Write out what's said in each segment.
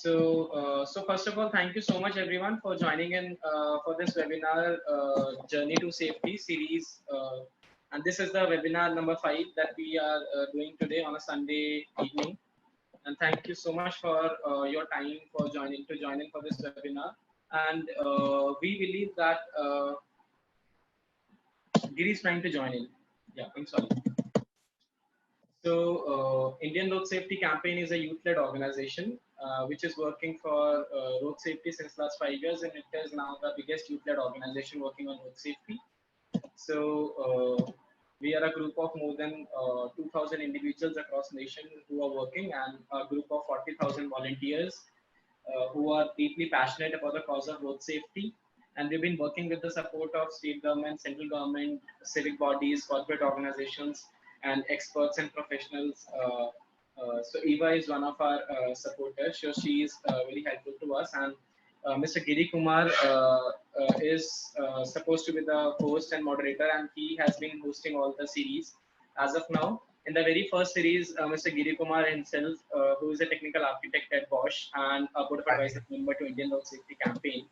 So first of all, thank you so much everyone for joining in for this webinar, Journey to Safety series. And this is the webinar number 5 that we are doing today on a Sunday evening. And thank you so much for your time for join in for this webinar. And we believe that Giri is trying to join in. Yeah, I'm sorry. So, Indian Road Safety Campaign is a youth-led organization which is working for road safety since last 5 years, and it is now the biggest youth-led organization working on road safety. So, we are a group of more than 2,000 individuals across nation who are working, and a group of 40,000 volunteers who are deeply passionate about the cause of road safety. And we've been working with the support of state government, central government, civic bodies, corporate organizations, and experts and professionals. So Eva is one of our supporters. So she is very helpful to us. And Mr. Giri Kumar is supposed to be the host and moderator, and he has been hosting all the series as of now. In the very first series, Mr. Giri Kumar himself, who is a technical architect at Bosch and a board of advisors member to Indian Road Safety Campaign.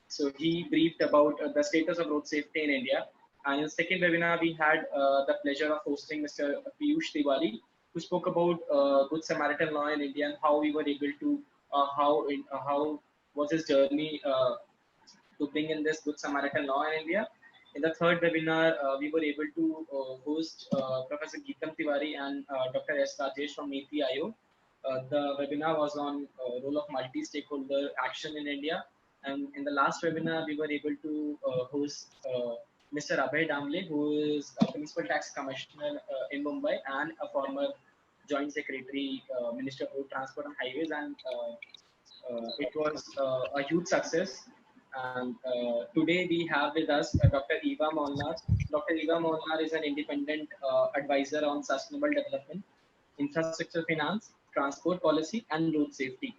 So he briefed about the status of road safety in India. And in the second webinar, we had the pleasure of hosting Mr. Piyush Tiwari, who spoke about Good Samaritan law in India and how we were able to, how was his journey to bring in this Good Samaritan law in India. In the third webinar, we were able to host Professor Geetam Tiwari and Dr. S. Rajesh from Niti Aayog. The webinar was on role of multi-stakeholder action in India. And in the last webinar, we were able to host Mr. Abhay Damle, who is a Principal Tax Commissioner in Mumbai and a former Joint Secretary, Minister of Road Transport and Highways. And it was a huge success. And today we have with us Dr. Eva Molnar. Dr. Eva Molnar is an independent advisor on sustainable development, infrastructure finance, transport policy, and road safety.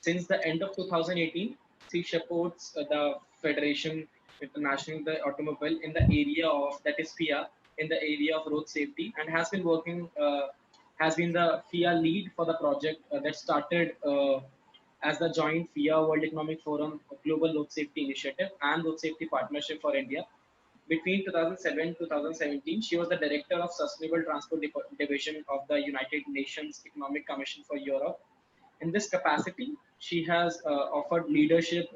Since the end of 2018, she supports the Federation International the Automobile in the area of, that is FIA, in the area of road safety, and has been working, has been the FIA lead for the project that started as the joint FIA World Economic Forum Global Road Safety Initiative and Road Safety Partnership for India. Between 2007 and 2017, she was the director of Sustainable Transport Division of the United Nations Economic Commission for Europe. In this capacity, she has offered leadership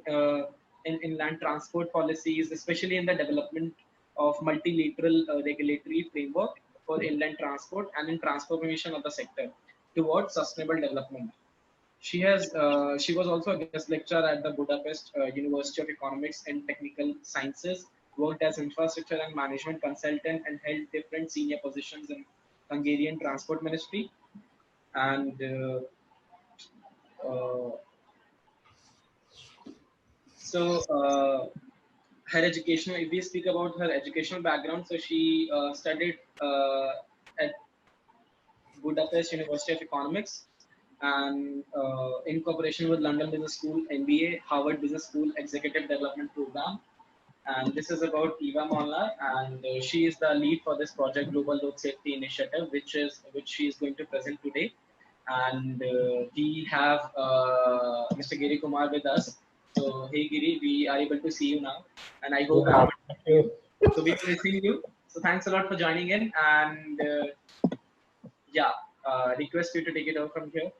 in inland transport policies, especially in the development of multilateral regulatory framework for inland transport and in transformation of the sector towards sustainable development. She was also a guest lecturer at the Budapest University of Economics and Technical Sciences, worked as infrastructure and management consultant, and held different senior positions in Hungarian Transport Ministry. And her educational, if we speak about her educational background, so she studied at Budapest University of Economics, and in cooperation with London Business School MBA, Harvard Business School Executive Development Program. And this is about Eva Molnar, and she is the lead for this project Global Road Safety Initiative, which she is going to present today. And we have Mr. Giri Kumar with us. So hey Giri, we are able to see you now, and I hope so we will see you. So thanks a lot for joining in, and request you to take it over from here.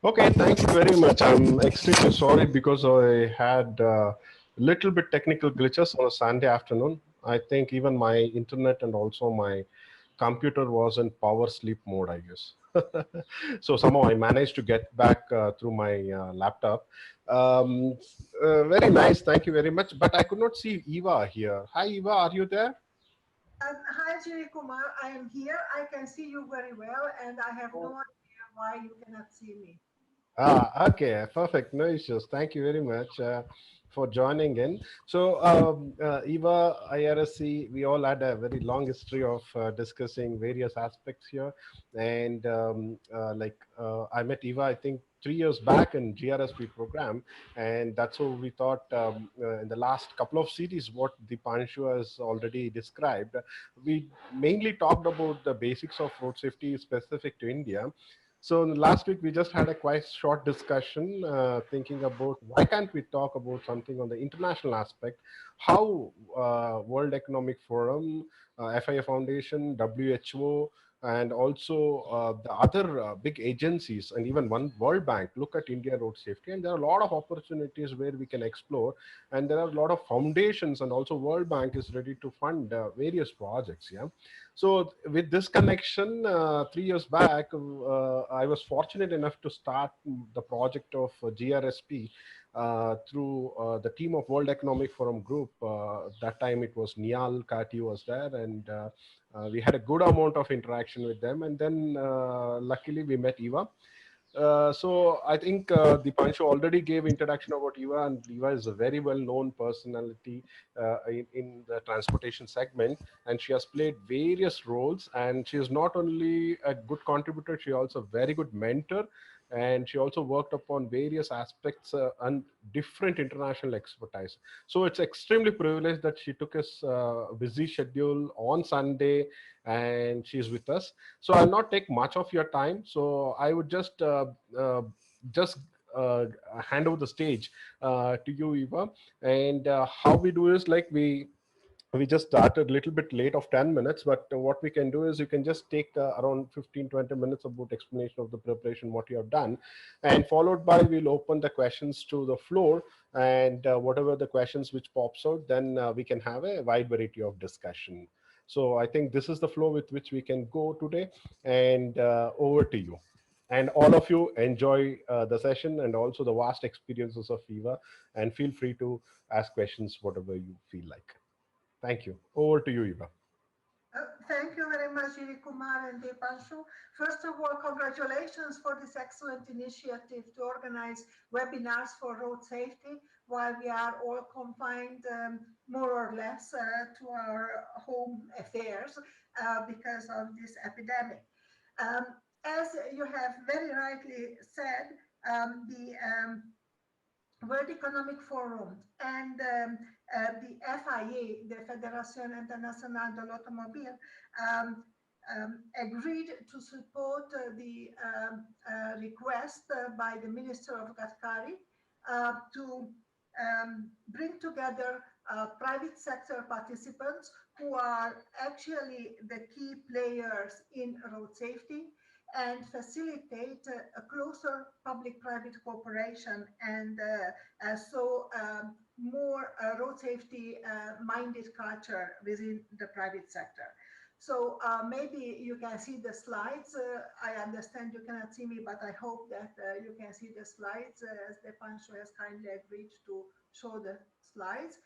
Okay, thank you very much. I'm extremely sorry because I had little bit technical glitches on a Sunday afternoon. I think even my internet and also my computer was in power sleep mode, I guess. So somehow I managed to get back through my laptop. Very nice, thank you very much. But I could not see Eva here. Hi Eva, are you there? Hi Giri Kumar, I am here. I can see you very well, and I have no idea why you cannot see me. Okay, perfect. No issues. Thank you very much for joining in. So Eva, IRSC, we all had a very long history of discussing various aspects here. And I met Eva, I think 3 years back in GRSP program. And that's how we thought in the last couple of series, what Dipanshu has already described, we mainly talked about the basics of road safety specific to India. So last week we just had a quite short discussion thinking about why can't we talk about something on the international aspect, how World Economic Forum, FIA Foundation, WHO, and also the other big agencies and even one World Bank look at India road safety. And there are a lot of opportunities where we can explore. And there are a lot of foundations, and also World Bank is ready to fund various projects. Yeah. So with this connection, 3 years back, I was fortunate enough to start the project of GRSP through the team of World Economic Forum Group. That time it was Niall Kati was there, and we had a good amount of interaction with them. And then luckily we met Eva. So I think Dipanshu already gave introduction about Eva, and Eva is a very well-known personality in the transportation segment, and she has played various roles. And she is not only a good contributor, she also a very good mentor, and she also worked upon various aspects and different international expertise. So it's extremely privileged that she took us busy schedule on Sunday, and she's with us. So I'll not take much of your time. So I would just uh, hand over the stage to you, Eva. And how we do is like we just started a little bit late of 10 minutes, but what we can do is you can just take around 15-20 minutes about explanation of the preparation, what you have done, and followed by we'll open the questions to the floor, and whatever the questions which pops out, then we can have a wide variety of discussion. So I think this is the flow with which we can go today, and over to you. And all of you enjoy the session and also the vast experiences of Eva, and feel free to ask questions whatever you feel like. Thank you. Over to you, Eva. Thank you very much, Giri Kumar and Dipanshu. First of all, congratulations for this excellent initiative to organize webinars for road safety while we are all confined more or less to our home affairs because of this epidemic. Um, as you have very rightly said, the World Economic Forum and the FIA, the Fédération Internationale de l'Automobile, agreed to support the request by the Minister of Gatkari to bring together private sector participants who are actually the key players in road safety and facilitate a closer public-private cooperation and more road safety minded culture within the private sector. So maybe you can see the slides. I understand you cannot see me, but I hope that you can see the slides as Dipanshu has kindly agreed to show the slides.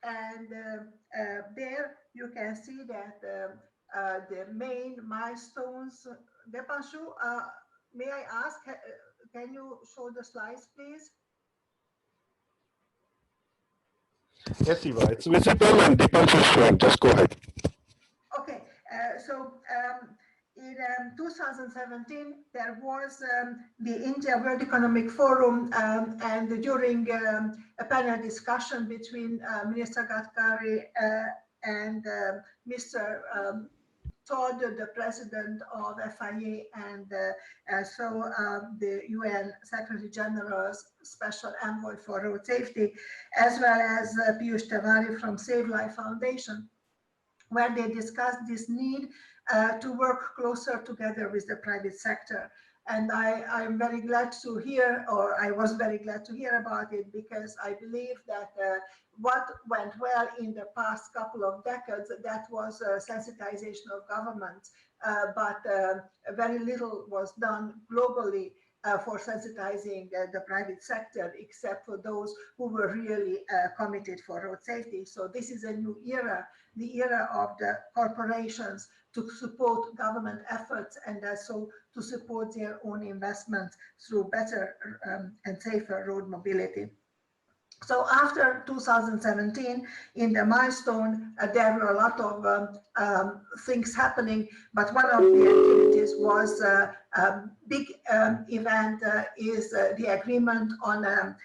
And there you can see that the main milestones. Dipanshu, may I ask, can you show the slides, please? Yes, Eva, it's visible and Dipanshu is showing. Just go ahead. Okay, in 2017, there was the India World Economic Forum, and during a panel discussion between Minister Gadkari and Mr. Todd, the president of FIA, and the UN Secretary General's Special Envoy for Road Safety, as well as Piyush Tiwari from Save Life Foundation, where they discussed this need to work closer together with the private sector. And I'm very glad to hear, or I was very glad to hear about it, because I believe that what went well in the past couple of decades, that was sensitization of governments, but very little was done globally for sensitizing the private sector, except for those who were really committed for road safety. So this is a new era, the era of the corporations to support government efforts and also to support their own investments through better and safer road mobility. So after 2017, in the milestone, there were a lot of things happening, but one of the activities was a big event is the agreement on a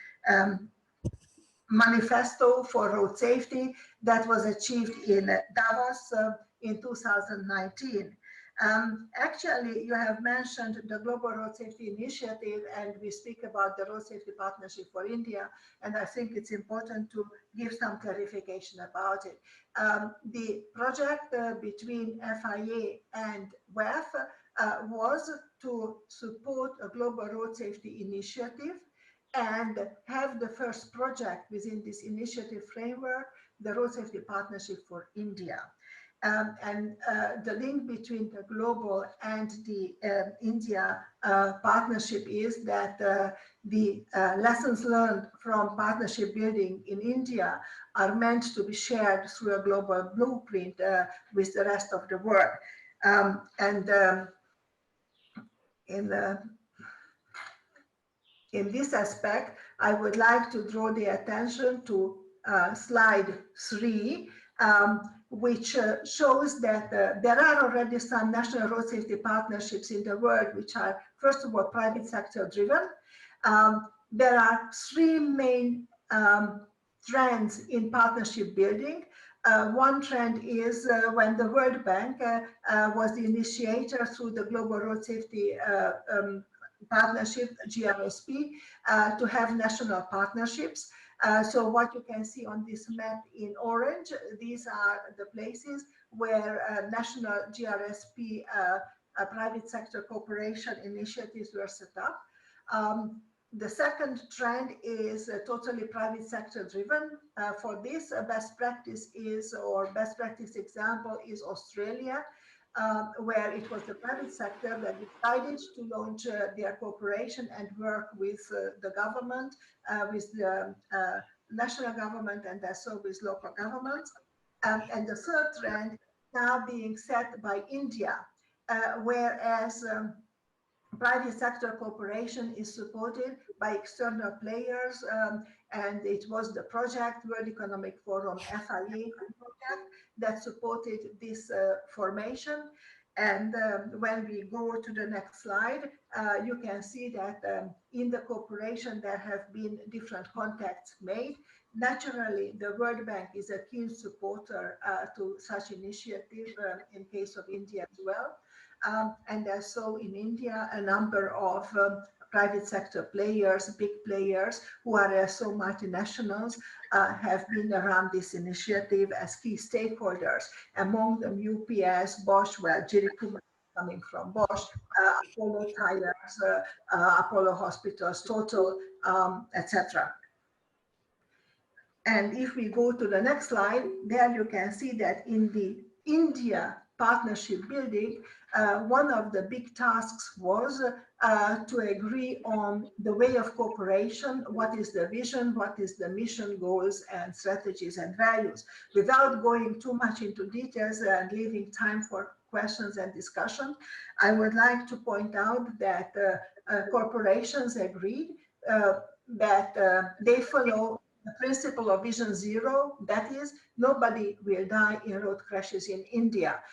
manifesto for road safety that was achieved in Davos in 2019. Actually, you have mentioned the Global Road Safety Initiative, and we speak about the Road Safety Partnership for India, and I think it's important to give some clarification about it. The project between FIA and WEF was to support a global road safety initiative and have the first project within this initiative framework, the Road Safety Partnership for India. The link between the global and the India partnership is that the lessons learned from partnership building in India are meant to be shared through a global blueprint with the rest of the world. In this aspect, I would like to draw the attention to slide 3, which shows that there are already some national road safety partnerships in the world, which are, first of all, private sector driven. There are 3 main trends in partnership building. One trend is when the World Bank was the initiator through the Global Road Safety Partnership, GRSP, to have national partnerships. So what you can see on this map in orange, these are the places where national GRSP private sector cooperation initiatives were set up. The second trend is totally private sector driven. For this, best practice is, or best practice example is Australia, where it was the private sector that decided to launch their cooperation and work with the government, with the national government, and also with local governments. And the third trend now being set by India, whereas private sector cooperation is supported by external players, and it was the project, World Economic Forum, FIA project, that supported this formation. And when we go to the next slide, you can see that in the cooperation there have been different contacts made. Naturally, the World Bank is a keen supporter to such initiative in case of India as well. And so in India, a number of private sector players, big players who are also multinationals have been around this initiative as key stakeholders. Among them, UPS, Bosch, well, Jerry Kumar coming from Bosch, Apollo Tires, Apollo Hospitals, Total, etc. And if we go to the next slide, there you can see that in the India partnership building, one of the big tasks was to agree on the way of cooperation, what is the vision, what is the mission, goals, and strategies and values. Without going too much into details and leaving time for questions and discussion, I would like to point out that corporations agreed that they follow the principle of Vision Zero, that is, nobody will die in road crashes in India.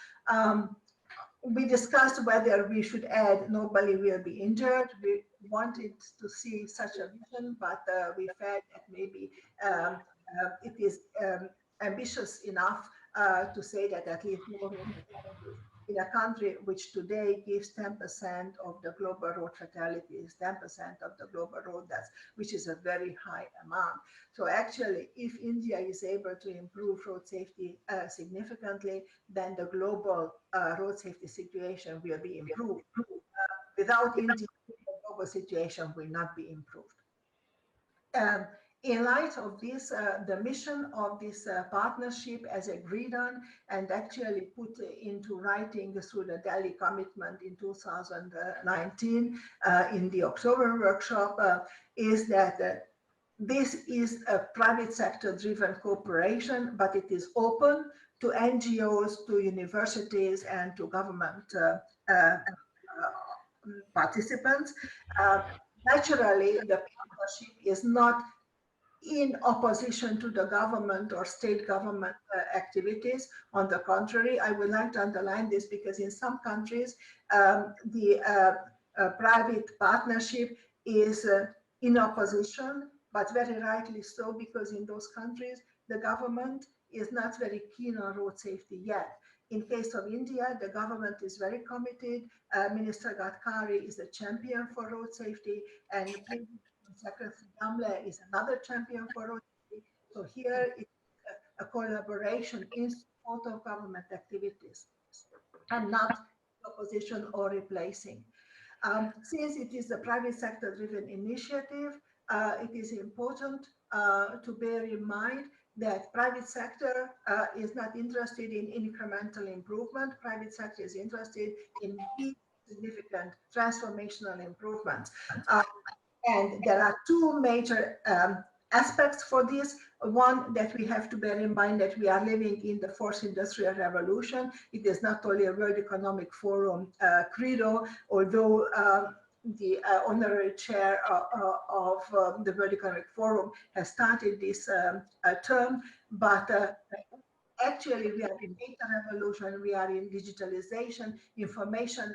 We discussed whether we should add nobody will be injured. We wanted to see such a vision, but we felt that maybe it is ambitious enough to say that at least no in a country which today gives 10% of the global road fatalities, 10% of the global road deaths, which is a very high amount. So actually, if India is able to improve road safety significantly, then the global road safety situation will be improved. Without India, the global situation will not be improved. In light of this, the mission of this partnership as agreed on and actually put into writing through the Delhi commitment in 2019 in the October workshop is that this is a private sector driven cooperation, but it is open to NGOs, to universities, and to government participants. Naturally, the partnership is not in opposition to the government or state government activities. On the contrary, I would like to underline this because in some countries, the private partnership is in opposition, but very rightly so, because in those countries, the government is not very keen on road safety yet. In case of India, the government is very committed. Minister Gadkari is a champion for road safety, and Secretary Damle is another champion for road safety. So here it's a collaboration in support of government activities and not opposition or replacing. Since it is a private sector driven initiative, it is important to bear in mind that private sector is not interested in incremental improvement. Private sector is interested in big, significant transformational improvements. And there are two major aspects for this. One, that we have to bear in mind that we are living in the fourth industrial revolution. It is not only a World Economic Forum credo, although the honorary chair of the World Economic Forum has started this term, but actually we are in data revolution, we are in digitalization, information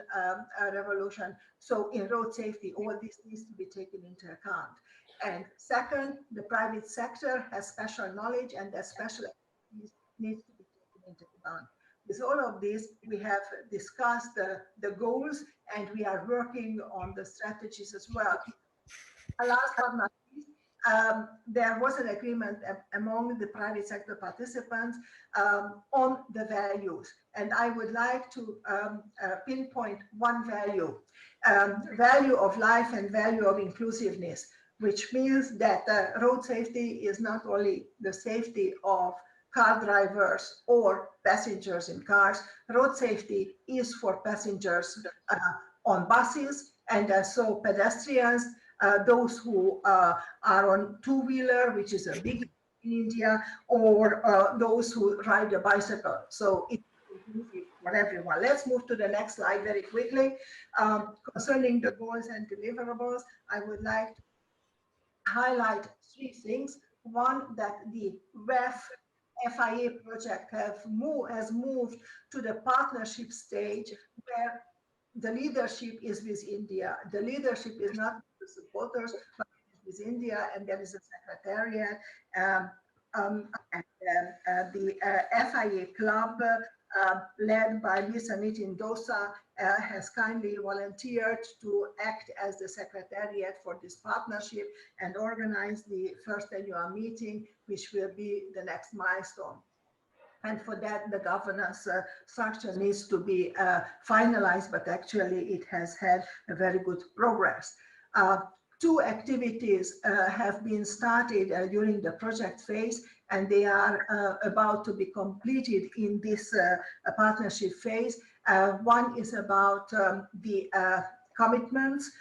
revolution. So in road safety, all this needs to be taken into account. And second, the private sector has special knowledge, and that special expertise needs to be taken into account. With all of this, we have discussed the goals, and we are working on the strategies as well. Last but not least, there was an agreement among the private sector participants on the values. And I would like to pinpoint one value, value of life and value of inclusiveness, which means that road safety is not only the safety of car drivers or passengers in cars. Road safety is for passengers on buses, and so pedestrians, those who are on two-wheeler, which is a big in India, or those who ride a bicycle. So it's inclusive for everyone. Let's move to the next slide very quickly. Concerning the goals and deliverables, I would like to highlight three things. One, that the FIA project has moved to the partnership stage, where the leadership is with India. The leadership is not with the supporters, but with India, and there is a secretariat. The FIA club, led by Ms. Nitin Dosa, has kindly volunteered to act as the secretariat for this partnership and organize the first annual meeting, which will be the next milestone. And for that, the governance structure needs to be finalized, but actually it has had a very good progress. Two activities have been started during the project phase, and they are about to be completed in this partnership phase. One is about the commitments,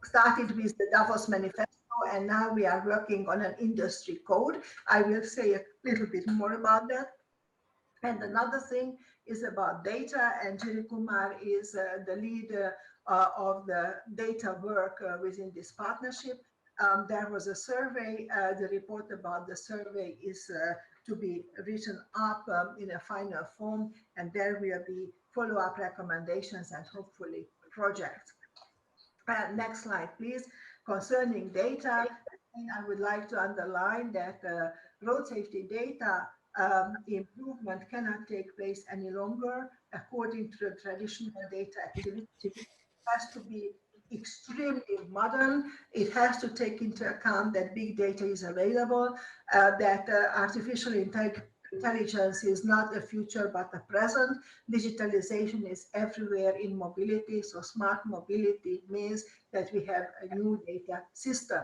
started with the Davos Manifesto, and now we are working on an industry code. I will say a little bit more about that. And another thing is about data, and Jiri Kumar is the lead of the data work within this partnership. There was a survey. The report about the survey is to be written up in a final form, and there will be follow-up recommendations and hopefully projects. Next slide, please. Concerning data, I would like to underline that road safety data improvement cannot take place any longer according to the traditional data activity. It has to be extremely modern. It has to take into account that big data is available, that artificial intelligence is not a future but a present. Digitalization is everywhere in mobility, so smart mobility means that we have a new data system.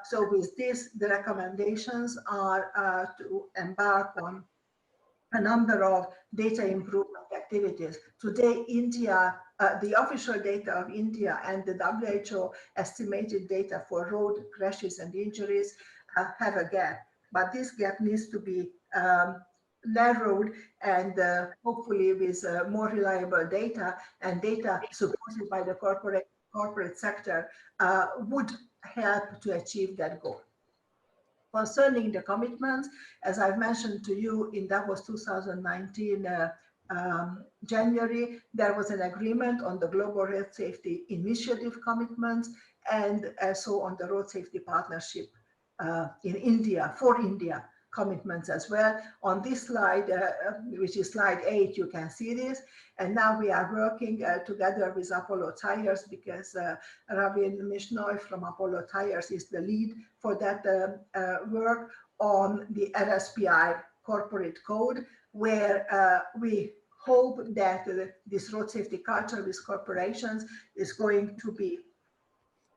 So with this, the recommendations are to embark on a number of data improvement activities. Today, India, the official data of India and the WHO estimated data for road crashes and injuries have a gap, but this gap needs to be narrowed, and hopefully with more reliable data and data supported by the corporate sector would help to achieve that goal. Concerning the commitments, as I've mentioned to you, in Davos 2019 January, there was an agreement on the Global Road Safety Initiative commitments, and also on the Road Safety Partnership in India, for India. commitments as well. On this slide, which is slide 8, you can see this. And now we are working together with Apollo Tires, because Ravin Mishnoi from Apollo Tires is the lead for that work on the RSPI corporate code, where we hope that this road safety culture with corporations is going to be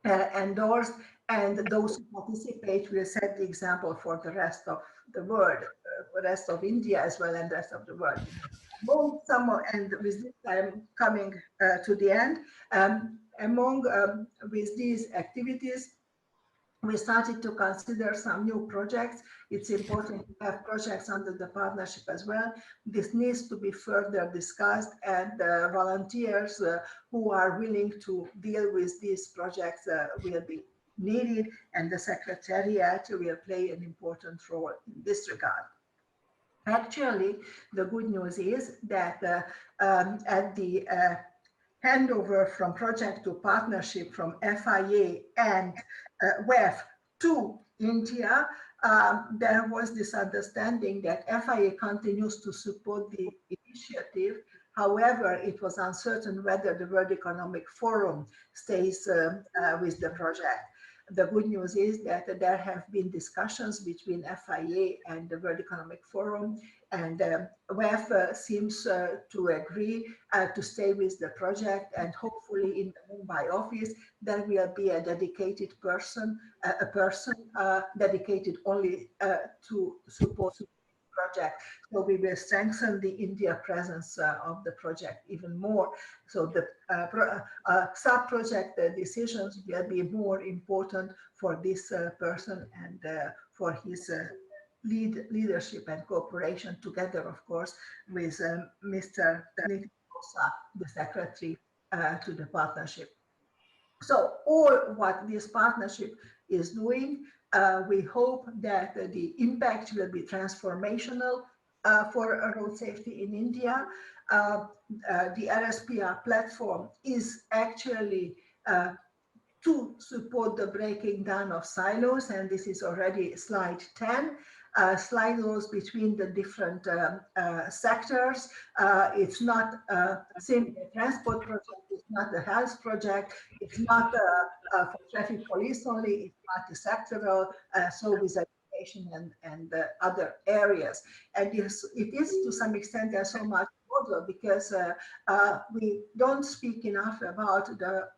endorsed, and those who participate will set the example for the rest of the world, the rest of India as well, and the rest of the world. And with this, I'm coming to the end. With these activities, we started to consider some new projects. It's important to have projects under the partnership as well. This needs to be further discussed, and volunteers who are willing to deal with these projects will be needed, and the Secretariat will play an important role in this regard. Actually, the good news is that at the handover from project to partnership from FIA and WEF to India, there was this understanding that FIA continues to support the initiative. However, it was uncertain whether the World Economic Forum stays with the project. The good news is that there have been discussions between FIA and the World Economic Forum, and WEF seems to agree to stay with the project, and hopefully in the Mumbai office there will be a dedicated person, dedicated only to support the project. So we will strengthen the India presence of the project even more. So the sub-project decisions will be more important for this person and for his leadership and cooperation together, of course, with Mr. Nitin, the secretary to the partnership. So all what this partnership is doing, we hope that the impact will be transformational for road safety in India. The RSPI platform is actually to support the breaking down of silos, and this is already slide 10. Silos between the different sectors. It's not simply a transport project, it's not a health project, it's not for traffic police only, it's multi-sectoral, so with education and other areas. And yes, it is to some extent there's so much more, because we don't speak enough about the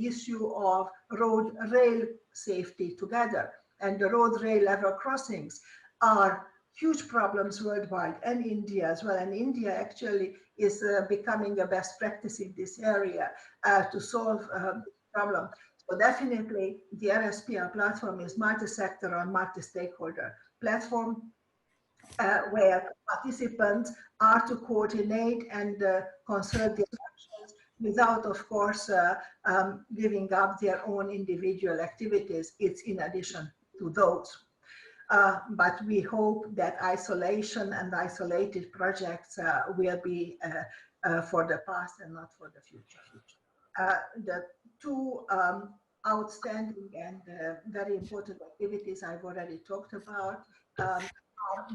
issue of road rail safety together, and the road rail level crossings are huge problems worldwide, and India as well. And India actually is becoming a best practice in this area to solve this problem. So definitely the RSPI platform is multi-sectoral, multi-stakeholder platform where participants are to coordinate and concert their actions without, of course, giving up their own individual activities. It's in addition to those. But we hope that isolation and isolated projects will be for the past and not for the future. The two outstanding and very important activities I've already talked about are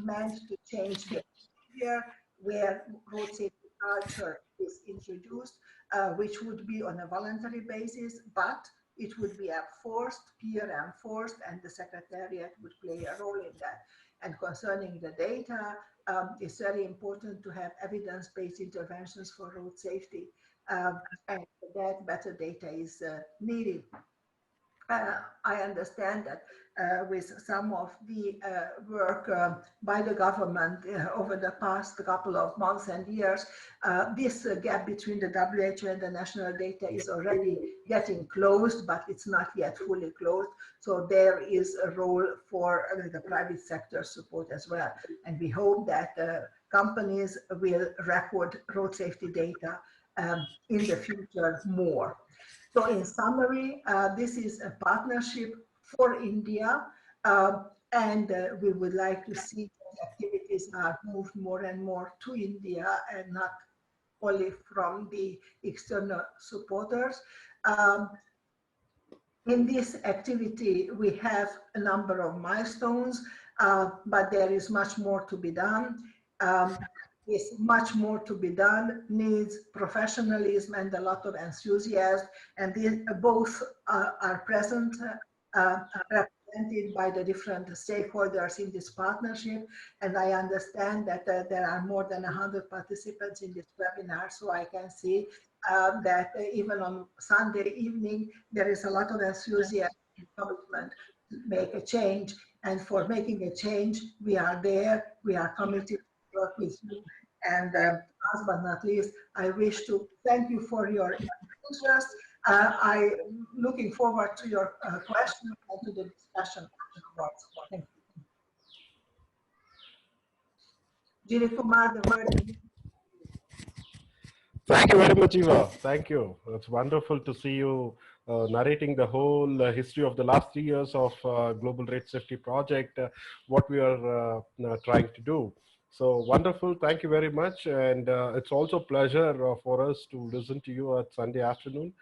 meant to change the behavior where road safety culture is introduced, which would be on a voluntary basis, but it would be peer enforced, and the Secretariat would play a role in that. And concerning the data, it's very important to have evidence-based interventions for road safety, and for that better data is needed. I understand that with some of the work by the government over the past couple of months and years, this gap between the WHO and the national data is already getting closed, but it's not yet fully closed. So there is a role for the private sector support as well. And we hope that companies will record road safety data in the future more. So in summary, this is a partnership for India, and we would like to see that activities are moved more and more to India and not only from the external supporters. In this activity, we have a number of milestones. but there is much more to be done. Yes, much more to be done, needs professionalism and a lot of enthusiasm, and these both are present, represented by the different stakeholders in this partnership. And I understand that there are more than 100 participants in this webinar, so I can see that even on Sunday evening, there is a lot of enthusiasm and commitment to make a change. And for making a change, we are there, we are committed to work with you. And last but not least, I wish to thank you for your interest. I'm looking forward to your questions and to the discussion afterwards. Thank you. Jiri Kumar, the word is. Thank you very much, Eva. Thank you. It's wonderful to see you narrating the whole history of the last 3 years of Global Rate Safety Project, what we are trying to do. So wonderful. Thank you very much. And it's also a pleasure for us to listen to you at Sunday afternoon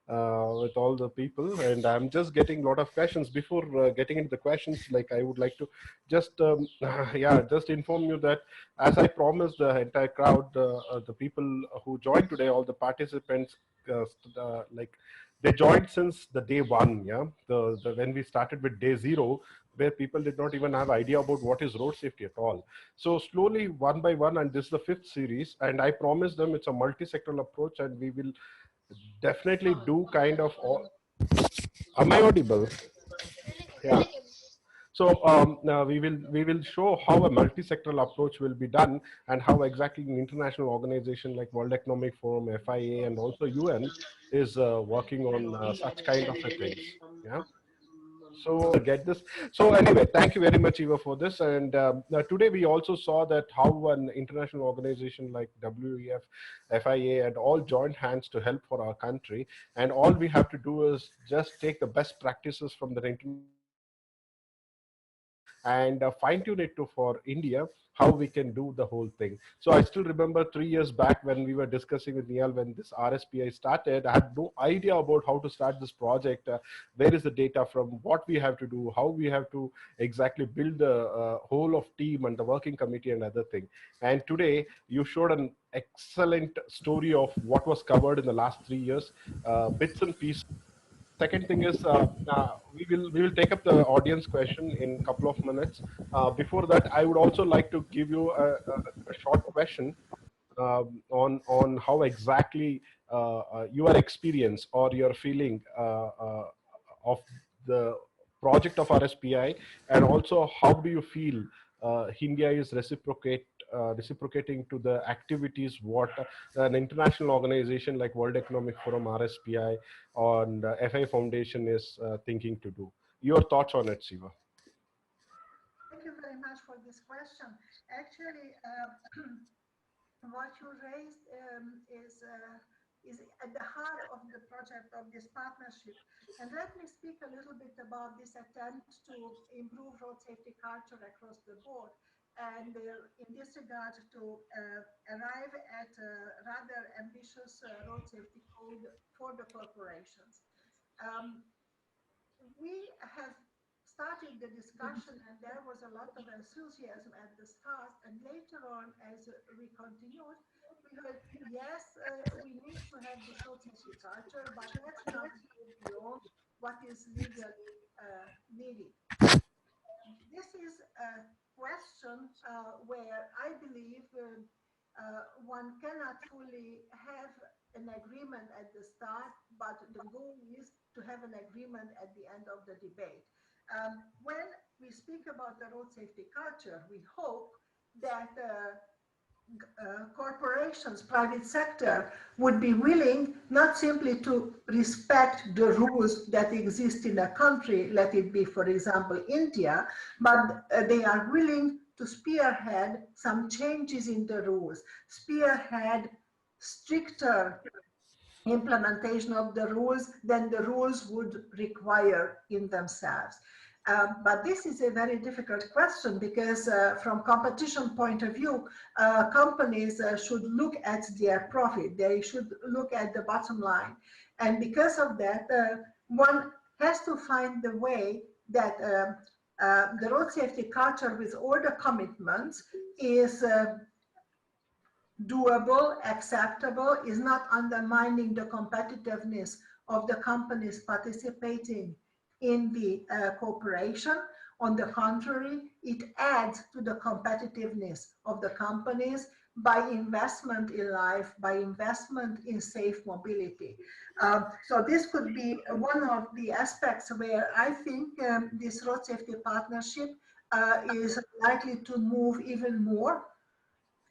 with all the people. And I'm just getting a lot of questions. Before getting into the questions, like I would like to just, just inform you that as I promised the entire crowd, the people who joined today, all the participants, like they joined since the day one, when we started with day 0, where people did not even have idea about what is road safety at all. So slowly, one by one, and this is the 5th series, and I promised them it's a multi-sectoral approach, and we will definitely do kind of all. Am I audible? Yeah. So we will show how a multi-sectoral approach will be done, and how exactly an international organization like World Economic Forum, FIA, and also UN is working on such kind of things. Yeah. So get this. So anyway, thank you very much, Eva, for this. And today we also saw that how an international organization like WEF, FIA, and all joined hands to help for our country. And all we have to do is just take the best practices from the international and fine tune it to for India, how we can do the whole thing. So I still remember 3 years back when we were discussing with Neil when this RSPI started, I had no idea about how to start this project, where is the data from, what we have to do, how we have to exactly build the whole of team and the working committee and other thing. And today you showed an excellent story of what was covered in the last 3 years, bits and pieces. Second thing is we will take up the audience question in a couple of minutes. Before that, I would also like to give you a short question on how exactly your experience or your feeling of the project of RSPI, and also how do you feel India is reciprocating to the activities what an international organization like World Economic Forum, RSPI, and FI Foundation is thinking to do. Your thoughts on it, Siva? Thank you very much for this question. Actually, what you raised is at the heart of the project of this partnership. And let me speak a little bit about this attempt to improve road safety culture across the board. And in this regard, to arrive at a rather ambitious road safety code for the corporations. We have started the discussion, and there was a lot of enthusiasm at the start, and later on, as we continued, we heard, yes, we need to have the road safety culture, but let's not go beyond what is legally needed. This is a question where I believe one cannot fully have an agreement at the start, but the goal is to have an agreement at the end of the debate. When we speak about the road safety culture, we hope that corporations, private sector, would be willing not simply to respect the rules that exist in a country, let it be, for example, India, but they are willing to spearhead some changes in the rules, spearhead stricter implementation of the rules than the rules would require in themselves. But this is a very difficult question because from competition point of view, companies should look at their profit. They should look at the bottom line. And because of that, one has to find the way that The road safety culture with all the commitments is doable, acceptable, is not undermining the competitiveness of the companies participating in the cooperation. On the contrary, it adds to the competitiveness of the companies by investment in life, by investment in safe mobility. So this could be one of the aspects where I think this road safety partnership is likely to move even more.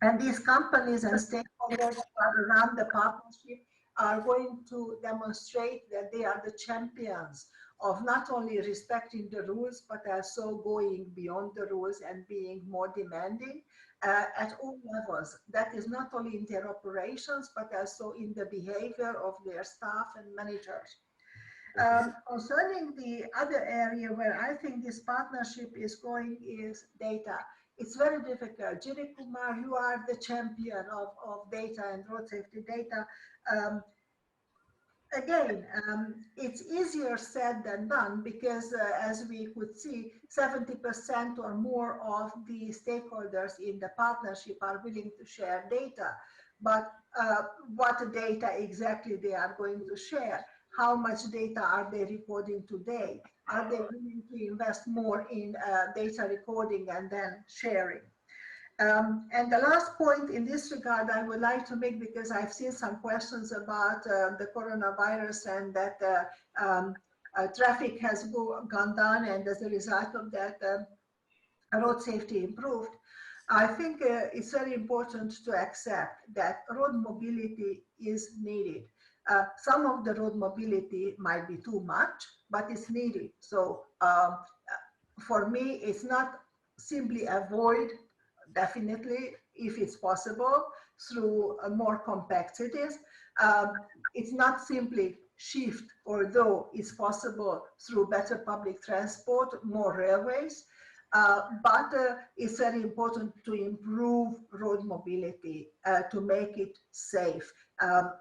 And these companies and stakeholders around the partnership are going to demonstrate that they are the champions of not only respecting the rules, but also going beyond the rules and being more demanding at all levels. That is not only in their operations, but also in the behavior of their staff and managers. Concerning the other area where I think this partnership is going is data. It's very difficult. Jiri Kumar, you are the champion of data and road safety data. Again, it's easier said than done because as we could see, 70% or more of the stakeholders in the partnership are willing to share data. But what data exactly they are going to share? How much data are they recording today? Are they willing to invest more in data recording and then sharing? And the last point in this regard I would like to make, because I've seen some questions about the coronavirus and that traffic has gone down, and as a result of that, road safety improved. I think it's very important to accept that road mobility is needed. Some of the road mobility might be too much, but it's needed. So for me, it's not simply avoid, definitely, if it's possible, through more compact cities. It's not simply shift, although it's possible through better public transport, more railways. But it's very important to improve road mobility, to make it safe.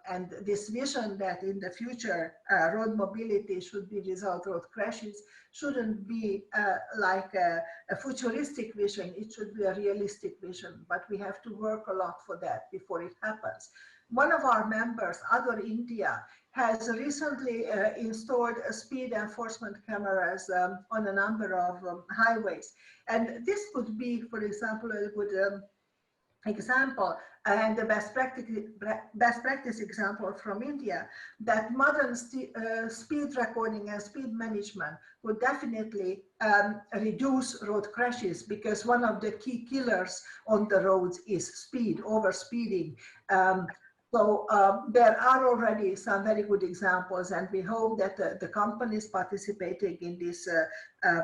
And this vision that in the future road mobility should be without road crashes shouldn't be like a futuristic vision. It should be a realistic vision, but we have to work a lot for that before it happens. One of our members, Other India, has recently installed speed enforcement cameras on a number of highways. And this could be, for example, a good example and the best practice example from India, that modern speed recording and speed management would definitely reduce road crashes, because one of the key killers on the roads is speed, overspeeding. So there are already some very good examples, and we hope that the companies participating in this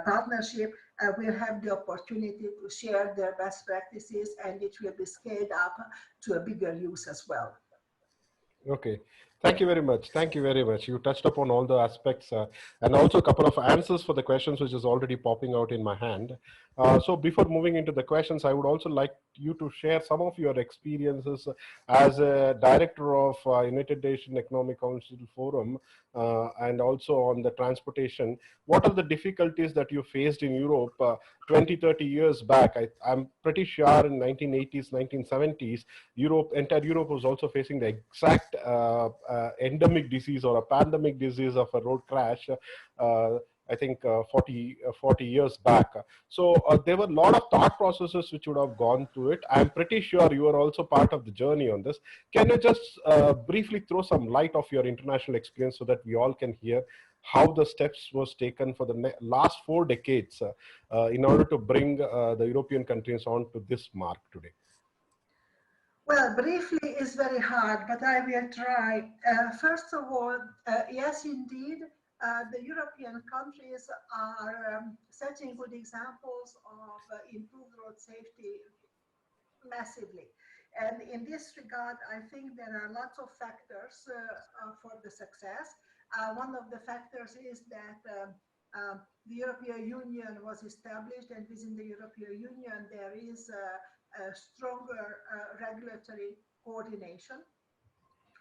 partnership will have the opportunity to share their best practices, and it will be scaled up to a bigger use as well. Okay. Thank you very much. Thank you very much. You touched upon all the aspects and also a couple of answers for the questions which is already popping out in my hand. So before moving into the questions, I would also like you to share some of your experiences as a director of United Nations Economic Council Forum and also on the transportation. What are the difficulties that you faced in Europe 20, 30 years back? I'm pretty sure in 1980s, 1970s, entire Europe was also facing the exact endemic disease or a pandemic disease of a road crash. I think 40 years back. So there were a lot of thought processes which would have gone to it. I'm pretty sure you are also part of the journey on this. Can you just briefly throw some light of your international experience so that we all can hear how the steps was taken for the last 4 decades in order to bring the European countries on to this mark today? Well, briefly is very hard, but I will try. First of all, yes, indeed, the European countries are setting good examples of improved road safety massively. And in this regard, I think there are lots of factors for the success. One of the factors is that the European Union was established, and within the European Union, there is a stronger regulatory coordination.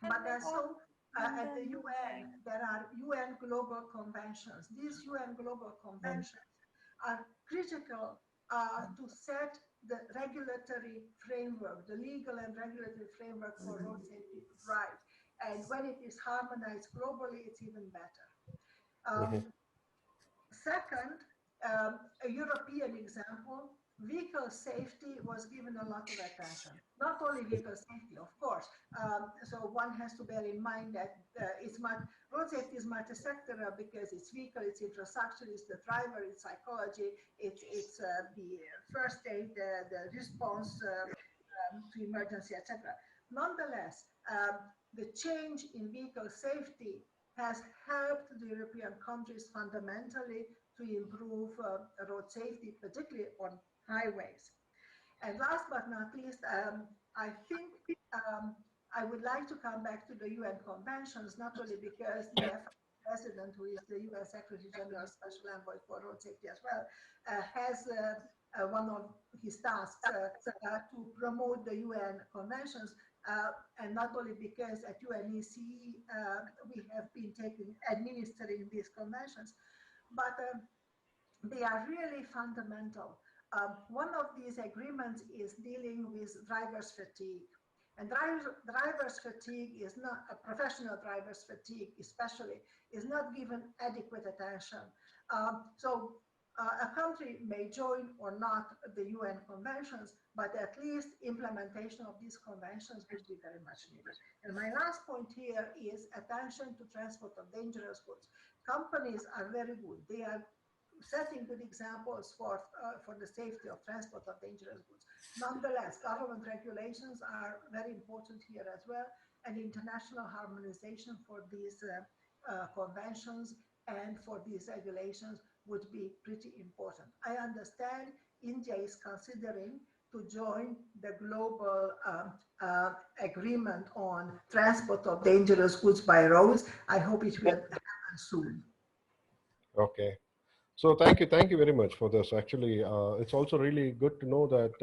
But also at the UN, there are UN global conventions. These UN global conventions are critical to set the regulatory framework, the legal and regulatory framework for road safety right. And when it is harmonized globally, it's even better. Second, a European example, vehicle safety was given a lot of attention. Not only vehicle safety, of course. So one has to bear in mind that road safety is multi-sectoral because it's vehicle, it's infrastructure, it's the driver, it's psychology, it's the first aid, the response to emergency, etc. Nonetheless, the change in vehicle safety has helped the European countries fundamentally to improve road safety, particularly on highways. And last but not least, I think I would like to come back to the UN conventions, not only because the president, who is the UN Secretary General Special Envoy for Road Safety as well, has one of his tasks to promote the UN conventions, and not only because at UNECE we have been administering these conventions, but they are really fundamental. One of these agreements is dealing with driver's fatigue. And driver's fatigue is not, professional driver's fatigue especially, is not given adequate attention. So a country may join or not the UN conventions, but at least implementation of these conventions would be very much needed. And my last point here is attention to transport of dangerous goods. Companies are very good. They are setting good examples for the safety of transport of dangerous goods. Nonetheless, government regulations are very important here as well, and international harmonization for these conventions and for these regulations would be pretty important. I understand India is considering to join the global agreement on transport of dangerous goods by roads. I hope it will happen soon. Okay. So thank you very much for this. Actually, it's also really good to know that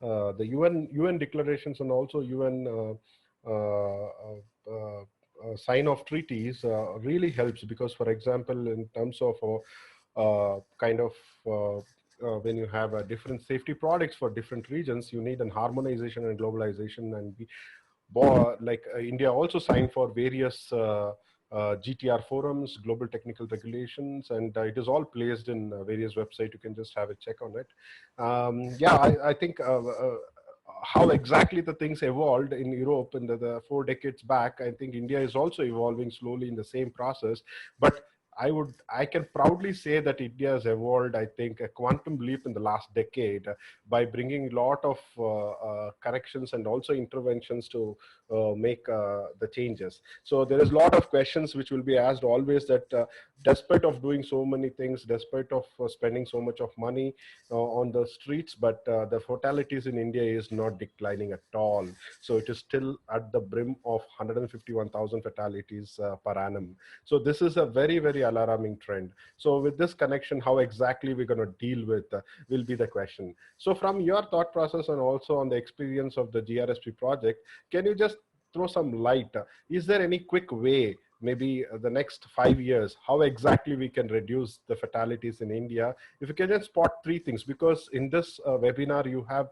the UN declarations and also UN sign of treaties really helps, because, for example, in terms of when you have different safety products for different regions, you need an harmonization and globalization. And India also signed for various GTR forums, global technical regulations, and it is all placed in various websites. You can just have a check on it. I think how exactly the things evolved in Europe in the 4 decades back, I think India is also evolving slowly in the same process. But I can proudly say that India has evolved, I think, a quantum leap in the last decade by bringing a lot of corrections and also interventions to make the changes. So there is a lot of questions which will be asked always, that despite of doing so many things, despite of spending so much of money on the streets, but the fatalities in India is not declining at all. So it is still at the brim of 151,000 fatalities per annum. So this is a very, very alarming trend. So with this connection, how exactly we're going to deal with will be the question. So from your thought process and also on the experience of the GRSP project, can you just throw some light? Is there any quick way, maybe the next 5 years, how exactly we can reduce the fatalities in India? If you can just spot 3 things, because in this webinar, you have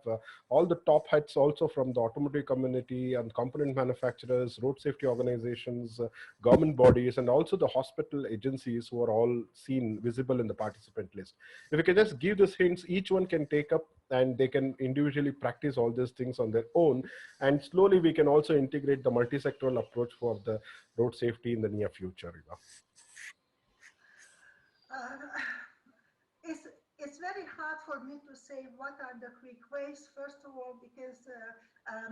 all the top heads also from the automotive community and component manufacturers, road safety organizations, government bodies, and also the hospital agencies who are all seen visible in the participant list. If you can just give these hints, each one can take up and they can individually practice all these things on their own. And slowly we can also integrate the multi-sectoral approach for the road safety in the near future. It's very hard for me to say what are the quick ways, first of all, because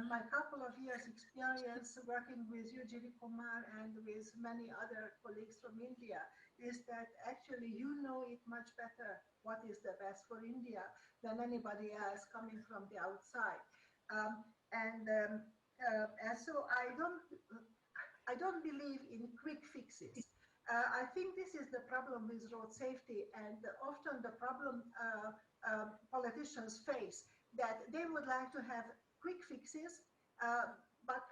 my couple of years experience working with you, Jiri Kumar, and with many other colleagues from India is that actually you know it much better what is the best for India than anybody else coming from the outside. And so I don't believe in quick fixes. I think this is the problem with road safety, and often the problem politicians face, that they would like to have quick fixes, but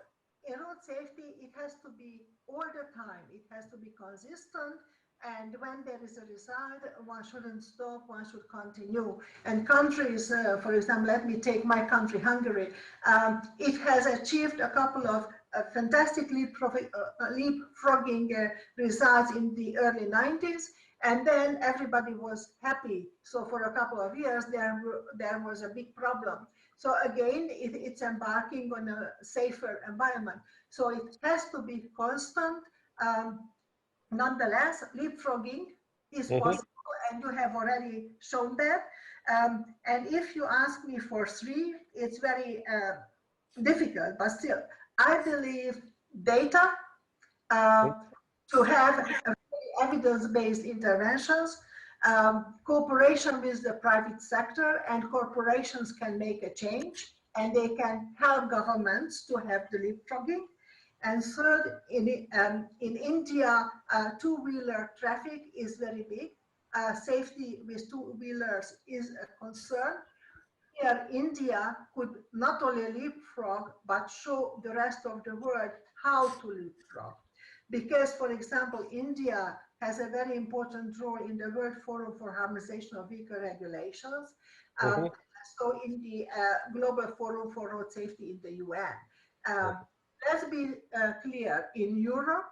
in road safety, it has to be all the time. It has to be consistent, And when there is a result, one shouldn't stop, one should continue. And countries, for example, let me take my country, Hungary. It has achieved a couple of fantastic leapfrogging results in the early 90s. And then everybody was happy. So for a couple of years, there was a big problem. So again, it's embarking on a safer environment. So it has to be constant. Nonetheless, leapfrogging is possible, and you have already shown that. And if you ask me for three, it's very difficult, but still, I believe data, to have evidence-based interventions, cooperation with the private sector, and corporations can make a change, and they can help governments to have the leapfrogging. And third, in India, two-wheeler traffic is very big. Safety with two-wheelers is a concern. Here, India could not only leapfrog, but show the rest of the world how to leapfrog. Because, for example, India has a very important role in the World Forum for Harmonization of Vehicle Regulations, so in the Global Forum for Road Safety in the UN. Let's be clear, in Europe,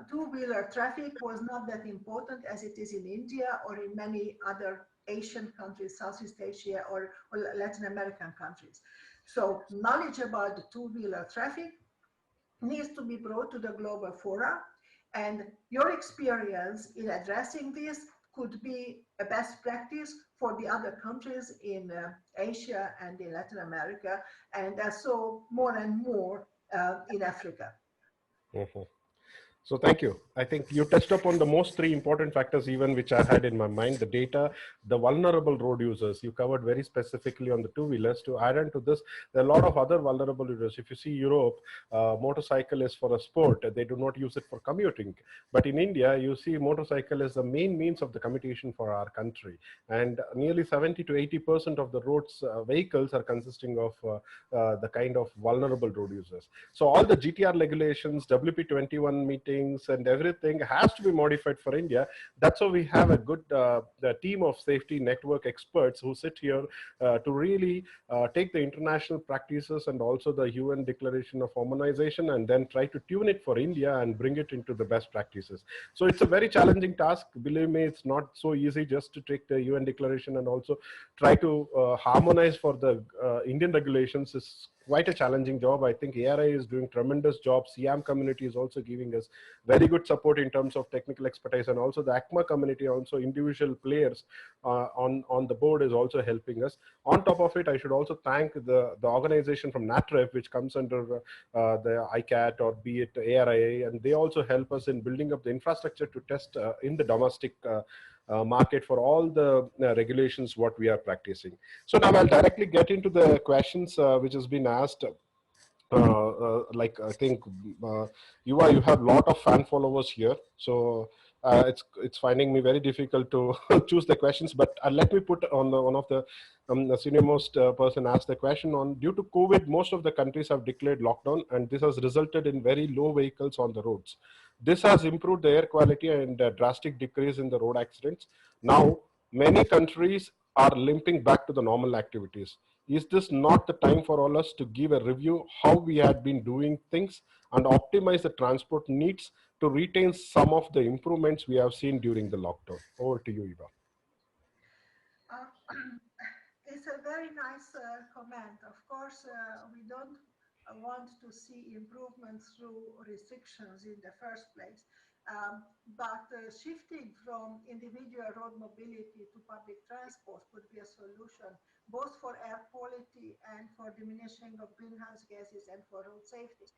two-wheeler traffic was not that important as it is in India or in many other Asian countries, Southeast Asia or Latin American countries. So knowledge about the two-wheeler traffic needs to be brought to the global fora, and your experience in addressing this could be a best practice for the other countries in Asia and in Latin America, and so more and more in Africa. So thank you. I think you touched upon the most three important factors even which I had in my mind: the data, the vulnerable road users. You covered very specifically on the two-wheelers. To add on to this, there are a lot of other vulnerable users. If you see Europe, motorcycle is for a sport. They do not use it for commuting. But in India, you see motorcycle is the main means of the commutation for our country. And nearly 70 to 80% of the roads vehicles are consisting of the kind of vulnerable road users. So all the GTR regulations, WP21 meetings, and everything has to be modified for India. That's why we have a good team of safety network experts who sit here to really take the international practices and also the UN Declaration of Harmonization and then try to tune it for India and bring it into the best practices. So it's a very challenging task. Believe me, it's not so easy just to take the UN Declaration and also try to harmonize for the Indian regulations. Is quite a challenging job. I think ARI is doing tremendous job. CIAM community is also giving us very good support in terms of technical expertise, and also the ACMA community, also individual players on the board is also helping us. On top of it, I should also thank the organization from NATREF, which comes under the ICAT or be it ARIA, and they also help us in building up the infrastructure to test in the domestic market for all the regulations what we are practicing. So now I'll directly get into the questions which has been asked. Like I think you have a lot of fan followers here, so it's finding me very difficult to choose the questions. But let me put on one of the senior most person asked the question on: due to COVID, most of the countries have declared lockdown, and this has resulted in very low vehicles on the roads. This has improved the air quality and a drastic decrease in the road accidents. Now, many countries are limping back to the normal activities. Is this not the time for all us to give a review how we had been doing things and optimize the transport needs to retain some of the improvements we have seen during the lockdown? Over to you, Eva. It's a very nice comment. Of course, we don't want to see improvements through restrictions in the first place. But shifting from individual road mobility to public transport could be a solution, both for air quality and for diminishing of greenhouse gases and for road safety.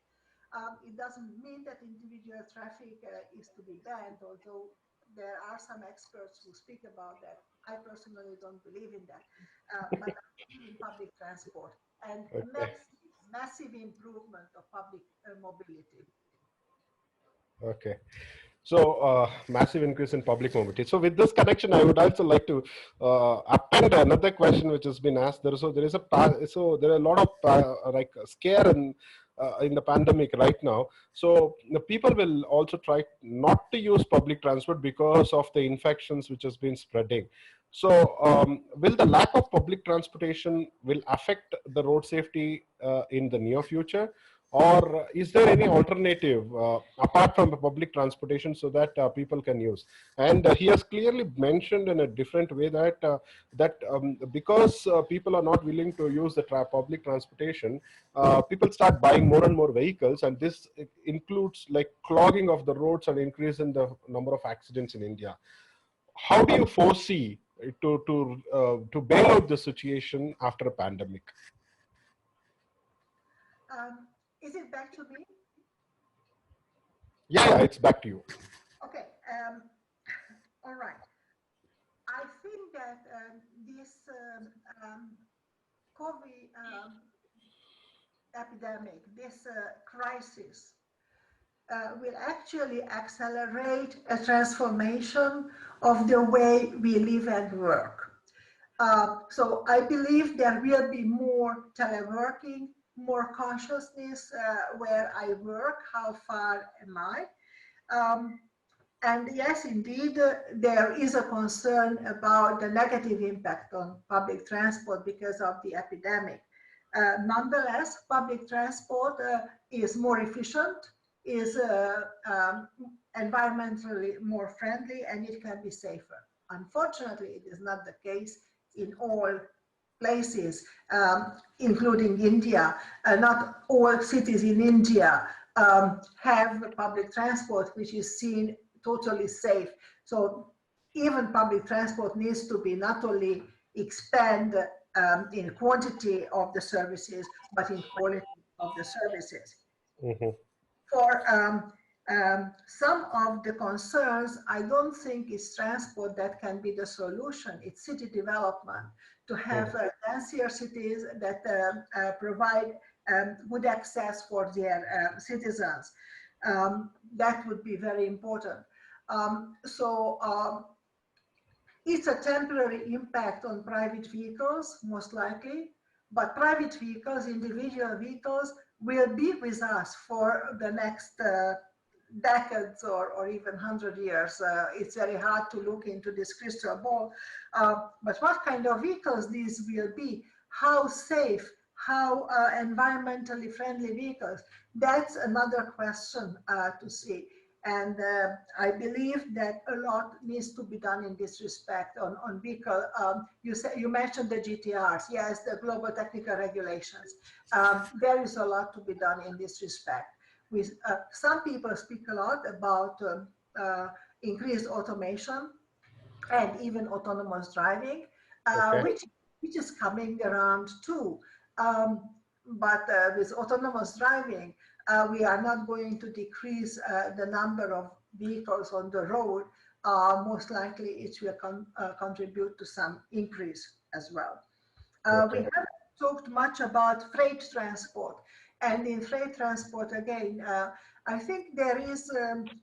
It doesn't mean that individual traffic is to be banned, although there are some experts who speak about that. I personally don't believe in that, but in public transport and massive improvement of public mobility. Okay. So massive increase in public mobility. So with this connection, I would also like to append another question which has been asked. There are a lot of like scare and in the pandemic right now. So the people will also try not to use public transport because of the infections which has been spreading. So will the lack of public transportation will affect the road safety in the near future? Or is there any alternative apart from the public transportation so that people can use? And he has clearly mentioned in a different way that because people are not willing to use the public transportation, people start buying more and more vehicles, and this includes like clogging of the roads and increase in the number of accidents in India. How do you foresee to bail out the situation after a pandemic? Is it back to me? Yeah, it's back to you. Okay. All right. I think that this COVID epidemic, this crisis, will actually accelerate a transformation of the way we live and work. So I believe there will be more teleworking, more consciousness where I work, how far am I? And yes, indeed, there is a concern about the negative impact on public transport because of the epidemic. Nonetheless, public transport is more efficient, is environmentally more friendly, and it can be safer. Unfortunately, it is not the case in all places, including India. Not all cities in India have public transport which is seen totally safe. So even public transport needs to be not only expand in quantity of the services, but in quality of the services. Mm-hmm. For some of the concerns, I don't think it's transport that can be the solution. It's city development, to have denser cities that provide good access for their citizens. That would be very important. It's a temporary impact on private vehicles, most likely, but private vehicles, individual vehicles, will be with us for the next decades or even 100 years. It's very hard to look into this crystal ball. But what kind of vehicles these will be, how safe, how environmentally friendly vehicles, that's another question to see. And I believe that a lot needs to be done in this respect on vehicle. You mentioned the GTRs, yes, the global technical regulations. There is a lot to be done in this respect. With some people speak a lot about increased automation and even autonomous driving, which is coming around too. But with autonomous driving, we are not going to decrease the number of vehicles on the road. Most likely it will contribute to some increase as well. We haven't talked much about freight transport. And in freight transport, again, I think there is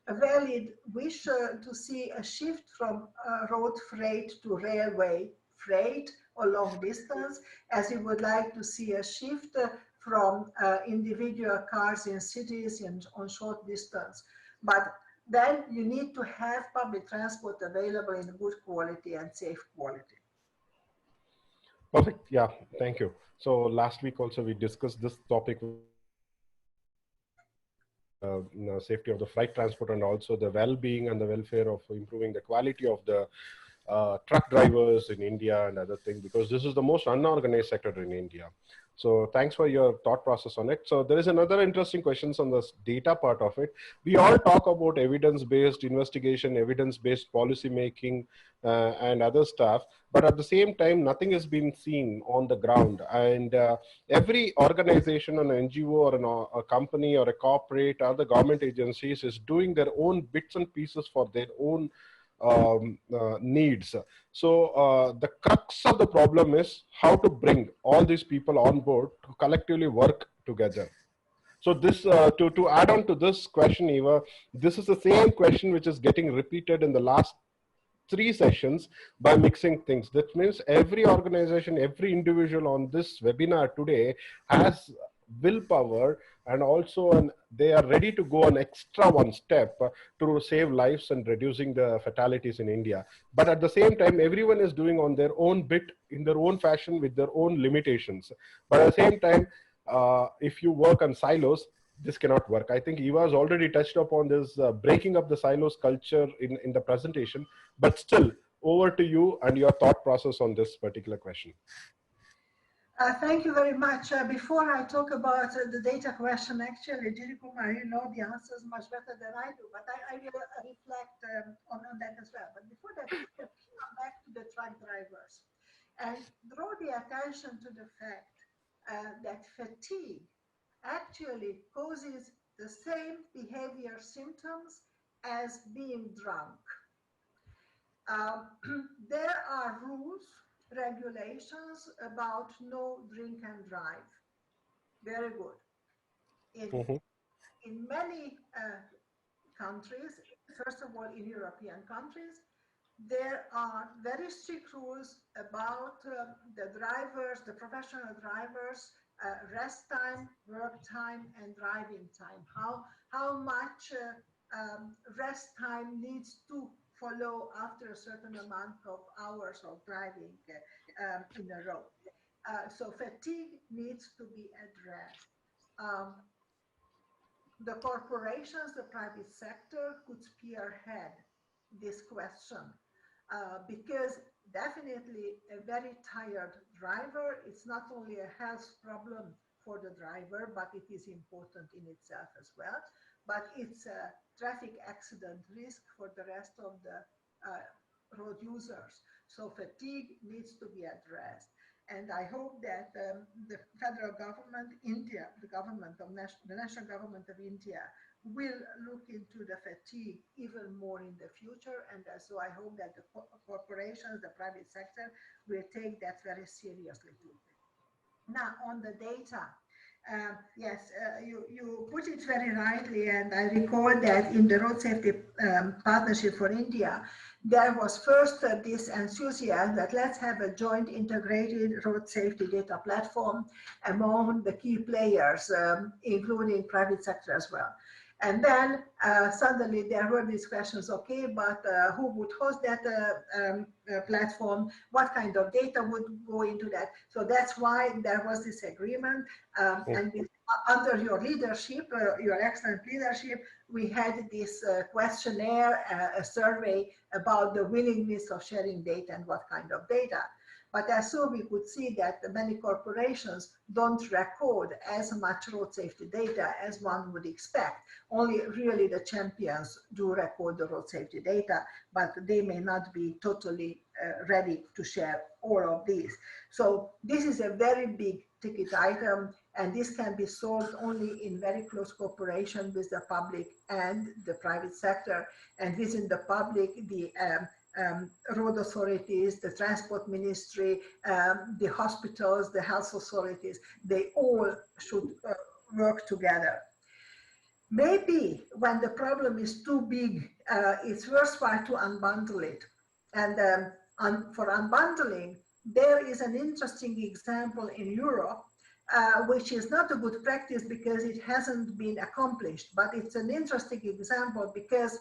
a valid wish to see a shift from road freight to railway freight or long distance, as you would like to see a shift from individual cars in cities and on short distance. But then you need to have public transport available in good quality and safe quality. Perfect. Yeah, thank you. So last week also we discussed this topic, safety of the flight transport and also the well-being and the welfare of improving the quality of the truck drivers in India and other things, because this is the most unorganized sector in India. So thanks for your thought process on it. So there is another interesting questions on this data part of it. We all talk about evidence-based investigation, evidence-based policy making, and other stuff, but at the same time, nothing has been seen on the ground. And every organization, an NGO or a company or a corporate or the government agencies is doing their own bits and pieces for their own needs. So the crux of the problem is how to bring all these people on board to collectively work together. So this to add on to this question, Eva, this is the same question which is getting repeated in the last 3 sessions by mixing things. That means every organization, every individual on this webinar today has willpower, and also they are ready to go an extra one step to save lives and reducing the fatalities in India. But at the same time, everyone is doing on their own bit in their own fashion with their own limitations. But at the same time, if you work on silos, this cannot work. I think Eva has already touched upon this breaking up the silos culture in the presentation, but still over to you and your thought process on this particular question. Thank you very much. Before I talk about the data question, actually, Kumar, you know the answers much better than I do, but I will reflect on that as well. But before that, let's come back to the truck drivers and draw the attention to the fact that fatigue actually causes the same behavior symptoms as being drunk. There are rules, regulations about no drink and drive. Very good. In many countries, first of all in European countries, there are very strict rules about the drivers, the professional drivers, rest time, work time, and driving time. How much rest time needs to follow after a certain amount of hours of driving in a row. So fatigue needs to be addressed. The corporations, the private sector could spearhead this question because definitely a very tired driver, it's not only a health problem for the driver, but it is important in itself as well. But it's a traffic accident risk for the rest of the road users. So fatigue needs to be addressed. And I hope that the federal government, India, the national government of India, will look into the fatigue even more in the future. And so I hope that the corporations, the private sector, will take that very seriously too. Now, on the data. Yes, you put it very rightly, and I recall that in the Road Safety Partnership for India, there was first this enthusiasm that let's have a joint integrated road safety data platform among the key players, including private sector as well. And then suddenly there were these questions, okay, but who would host that platform? What kind of data would go into that? So that's why there was this agreement. And under your leadership, your excellent leadership, we had this questionnaire, a survey about the willingness of sharing data and what kind of data. But as soon we could see that many corporations don't record as much road safety data as one would expect. Only really the champions do record the road safety data, but they may not be totally ready to share all of these. So this is a very big ticket item, and this can be solved only in very close cooperation with the public and the private sector. And within the public, the road authorities, the transport ministry, the hospitals, the health authorities, they all should work together. Maybe when the problem is too big, it's worthwhile to unbundle it. And for unbundling, there is an interesting example in Europe, which is not a good practice because it hasn't been accomplished, but it's an interesting example because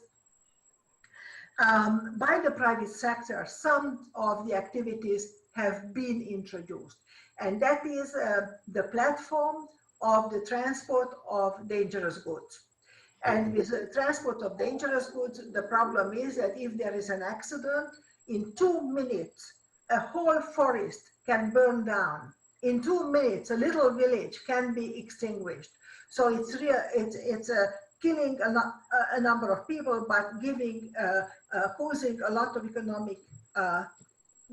by the private sector, some of the activities have been introduced, and that is the platform of the transport of dangerous goods. And with the transport of dangerous goods, the problem is that if there is an accident, in 2 minutes, a whole forest can burn down. In 2 minutes, a little village can be extinguished. So it's real. It's killing a number of people, but giving causing a lot of economic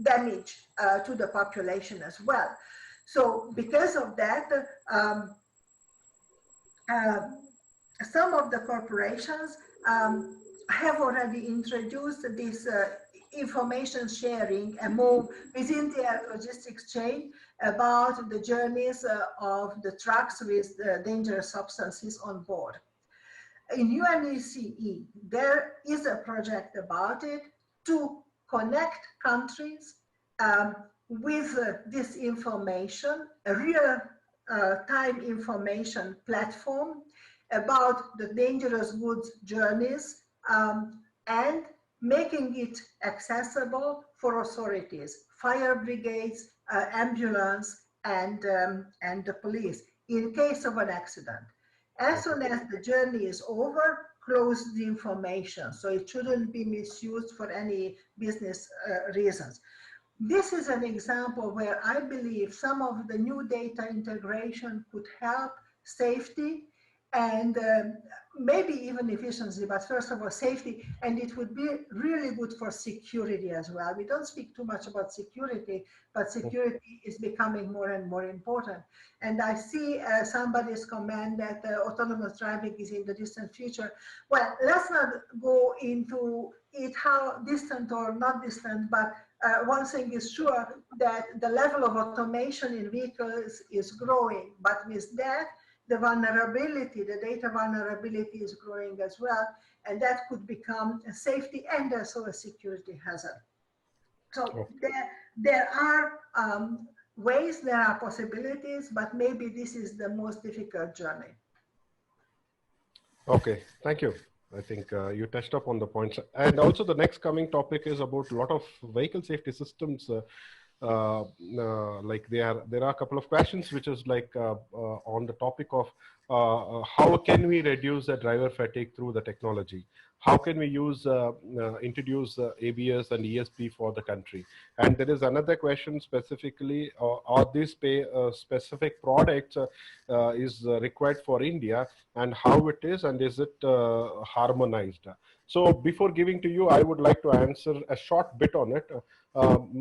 damage to the population as well. So because of that, some of the corporations have already introduced this information sharing within their logistics chain about the journeys of the trucks with dangerous substances on board. In UNECE, there is a project about it to connect countries with this information, a real time information platform about the dangerous goods journeys, and making it accessible for authorities, fire brigades, ambulance, and the police in case of an accident. As soon as the journey is over, close the information. So it shouldn't be misused for any business reasons. This is an example where I believe some of the new data integration could help safety and maybe even efficiency, but first of all, safety, and it would be really good for security as well. We don't speak too much about security, but security is becoming more and more important. And I see somebody's comment that autonomous driving is in the distant future. Well, let's not go into it how distant or not distant, but one thing is sure, that the level of automation in vehicles is growing, but with that, the vulnerability, the data vulnerability is growing as well, and that could become a safety and also a security hazard. So there are ways, there are possibilities, but maybe this is the most difficult journey. Okay, thank you. I think you touched up on the points. And also the next coming topic is about a lot of vehicle safety systems. Like there are a couple of questions which is like on the topic of how can we reduce the driver fatigue through the technology? How can we introduce ABS and ESP for the country? And there is another question specifically, are these specific products is required for India, and how it is, and is it harmonized? So before giving to you, I would like to answer a short bit on it.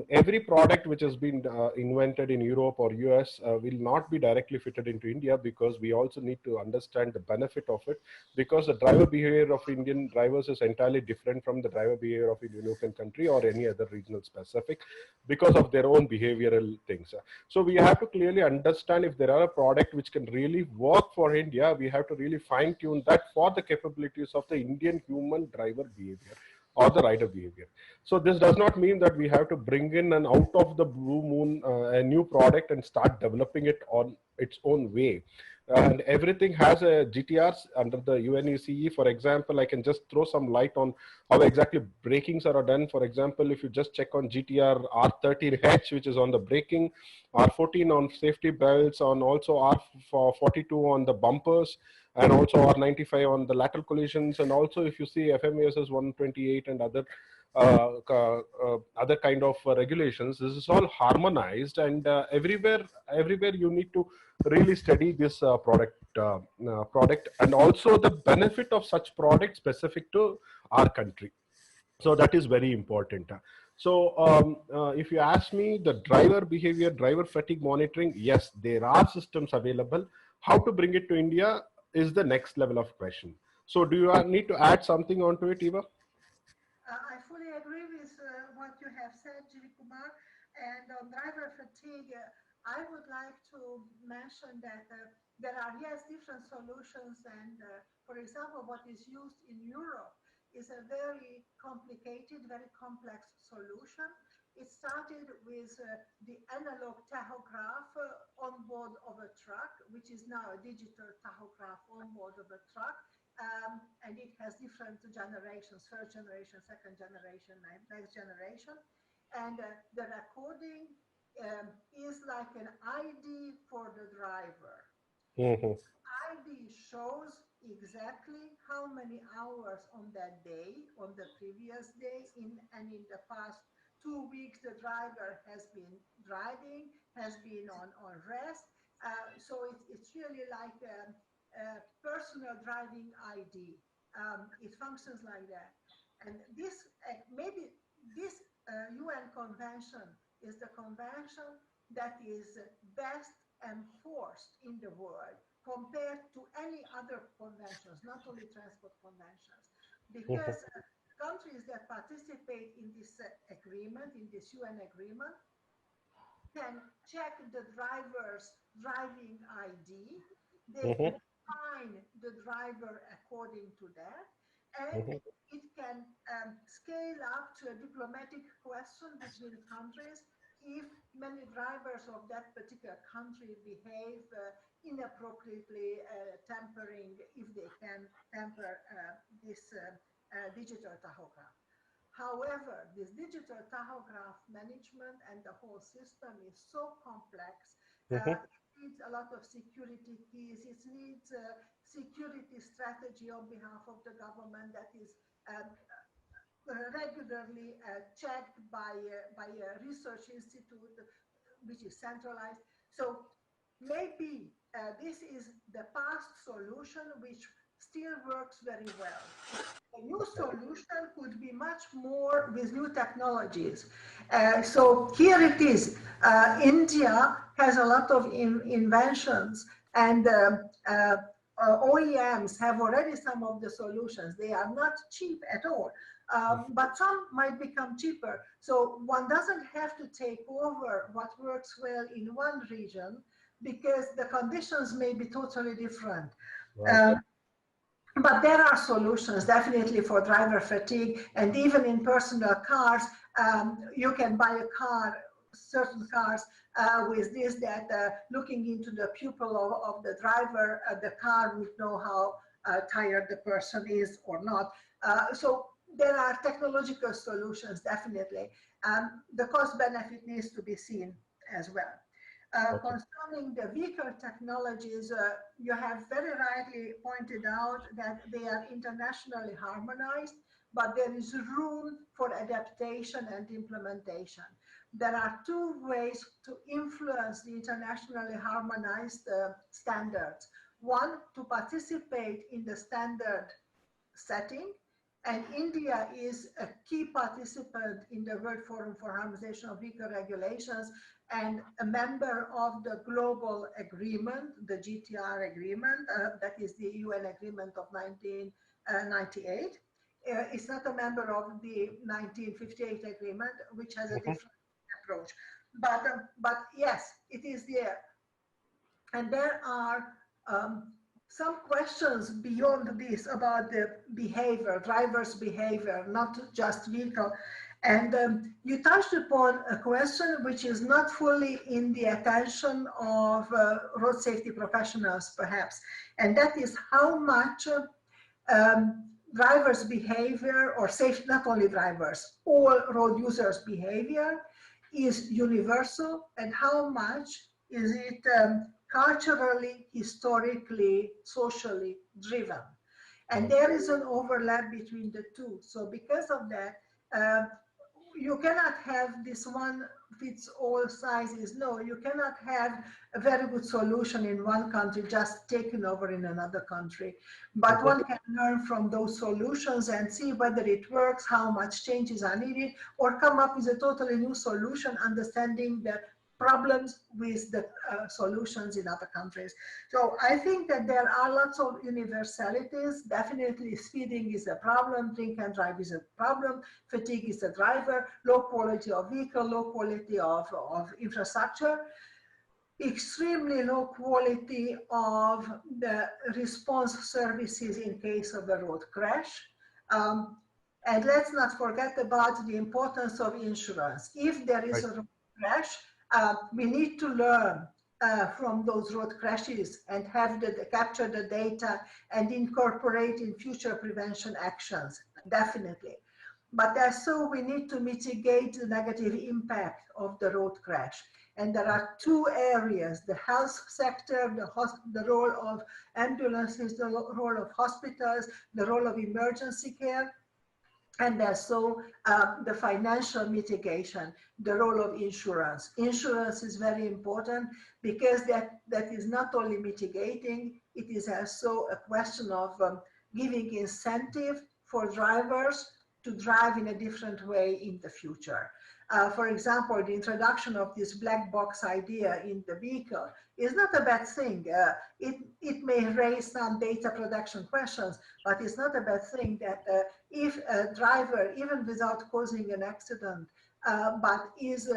Every product which has been invented in Europe or US will not be directly fitted into India, because we also need to understand the benefit of it, because the driver behavior of Indian drivers is entirely different from the driver behavior of a European country or any other regional specific, because of their own behavioral things. So we have to clearly understand if there are a product which can really work for India, we have to really fine tune that for the capabilities of the Indian human driver behavior or the rider behavior. So this does not mean that we have to bring in and out of the blue moon a new product and start developing it on its own way. And everything has a GTRs under the UNECE. For example, I can just throw some light on how exactly brakings are done. For example, if you just check on GTR R13H, which is on the braking, R14 on safety belts, on also R42 on the bumpers, and also R95 on the lateral collisions, and also if you see FMESS 128 and other kind of regulations, this is all harmonized, and everywhere you need to really study this product, and also the benefit of such products specific to our country. So that is very important. So if you ask me, the driver behavior, driver fatigue monitoring, yes, there are systems available. How to bring it to India is the next level of question. So do you need to add something onto it, Eva? I fully agree with what you have said, G. Kumar. And on driver fatigue, I would like to mention that there are, yes, different solutions. And for example, what is used in Europe is a very complicated, very complex solution. It started with the analog tachograph on board of a truck, which is now a digital tachograph on board of a truck. And it has different generations, first generation, second generation, next generation. And the recording is like an ID for the driver. Mm-hmm. ID shows exactly how many hours on that day, on the previous day, and in the past 2 weeks, the driver has been driving, has been on rest. So it's really like a personal driving ID. It functions like that. And this, maybe this UN convention is the convention that is best enforced in the world compared to any other conventions, not only transport conventions, because countries that participate in this agreement, in this UN agreement, can check the driver's driving ID. They can find the driver according to that, and it can scale up to a diplomatic question between countries if many drivers of that particular country behave inappropriately, tampering, if they can tamper this digital tachograph. However, this digital tachograph management and the whole system is so complex. It needs a lot of security keys. It needs a security strategy on behalf of the government that is regularly checked by a research institute, which is centralized. So maybe this is the past solution, which still works very well. A new solution could be much more with new technologies. So here it is. India has a lot of inventions, and OEMs have already some of the solutions. They are not cheap at all, but some might become cheaper. So one doesn't have to take over what works well in one region, because the conditions may be totally different. Right. But there are solutions definitely for driver fatigue, and even in personal cars, you can buy a car, certain cars with this, that looking into the pupil of the driver, the car would know how tired the person is or not. So there are technological solutions definitely. The cost benefit needs to be seen as well. Concerning the vehicle technologies, you have very rightly pointed out that they are internationally harmonized, but there is room for adaptation and implementation. There are two ways to influence the internationally harmonized standards. One, to participate in the standard setting, and India is a key participant in the World Forum for Harmonization of Vehicle Regulations and a member of the global agreement, the GTR agreement, that is the UN agreement of 1998. It's not a member of the 1958 agreement, which has a different approach. But yes, it is there. And there are some questions beyond this about the behavior, driver's behavior, not just vehicle. And you touched upon a question which is not fully in the attention of road safety professionals, perhaps, and that is how much drivers' behavior, or safe, not only drivers, all road users' behavior is universal, and how much is it culturally, historically, socially driven. And there is an overlap between the two. So because of that, you cannot have this one fits all sizes. No, you cannot have a very good solution in one country just taken over in another country. But one can learn from those solutions and see whether it works, how much changes are needed, or come up with a totally new solution, understanding the problems with the solutions in other countries. So I think that there are lots of universalities. Definitely speeding is a problem, drink and drive is a problem, fatigue is a driver, low quality of vehicle, low quality of infrastructure, extremely low quality of the response services in case of a road crash. And let's not forget about the importance of insurance. If there is a road crash, we need to learn from those road crashes and have capture the data and incorporate in future prevention actions, definitely. But also we need to mitigate the negative impact of the road crash. And there are two areas: the health sector, the role of ambulances, the role of hospitals, the role of emergency care, and also the financial mitigation, the role of insurance. Insurance is very important because that is not only mitigating, it is also a question of giving incentive for drivers to drive in a different way in the future. For example, the introduction of this black box idea in the vehicle is not a bad thing. It may raise some data protection questions, but it's not a bad thing that if a driver, even without causing an accident, but is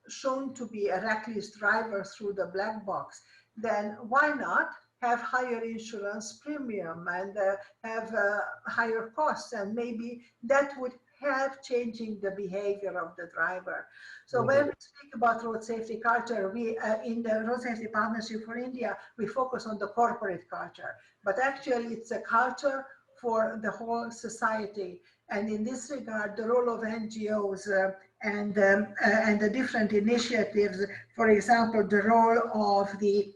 shown to be a reckless driver through the black box, then why not have higher insurance premium and have higher costs, and maybe that would help changing the behavior of the driver. So when we speak about road safety culture, we in the Road Safety Partnership for India, we focus on the corporate culture, but actually it's a culture for the whole society. And in this regard, the role of NGOs and the different initiatives, for example, the role of the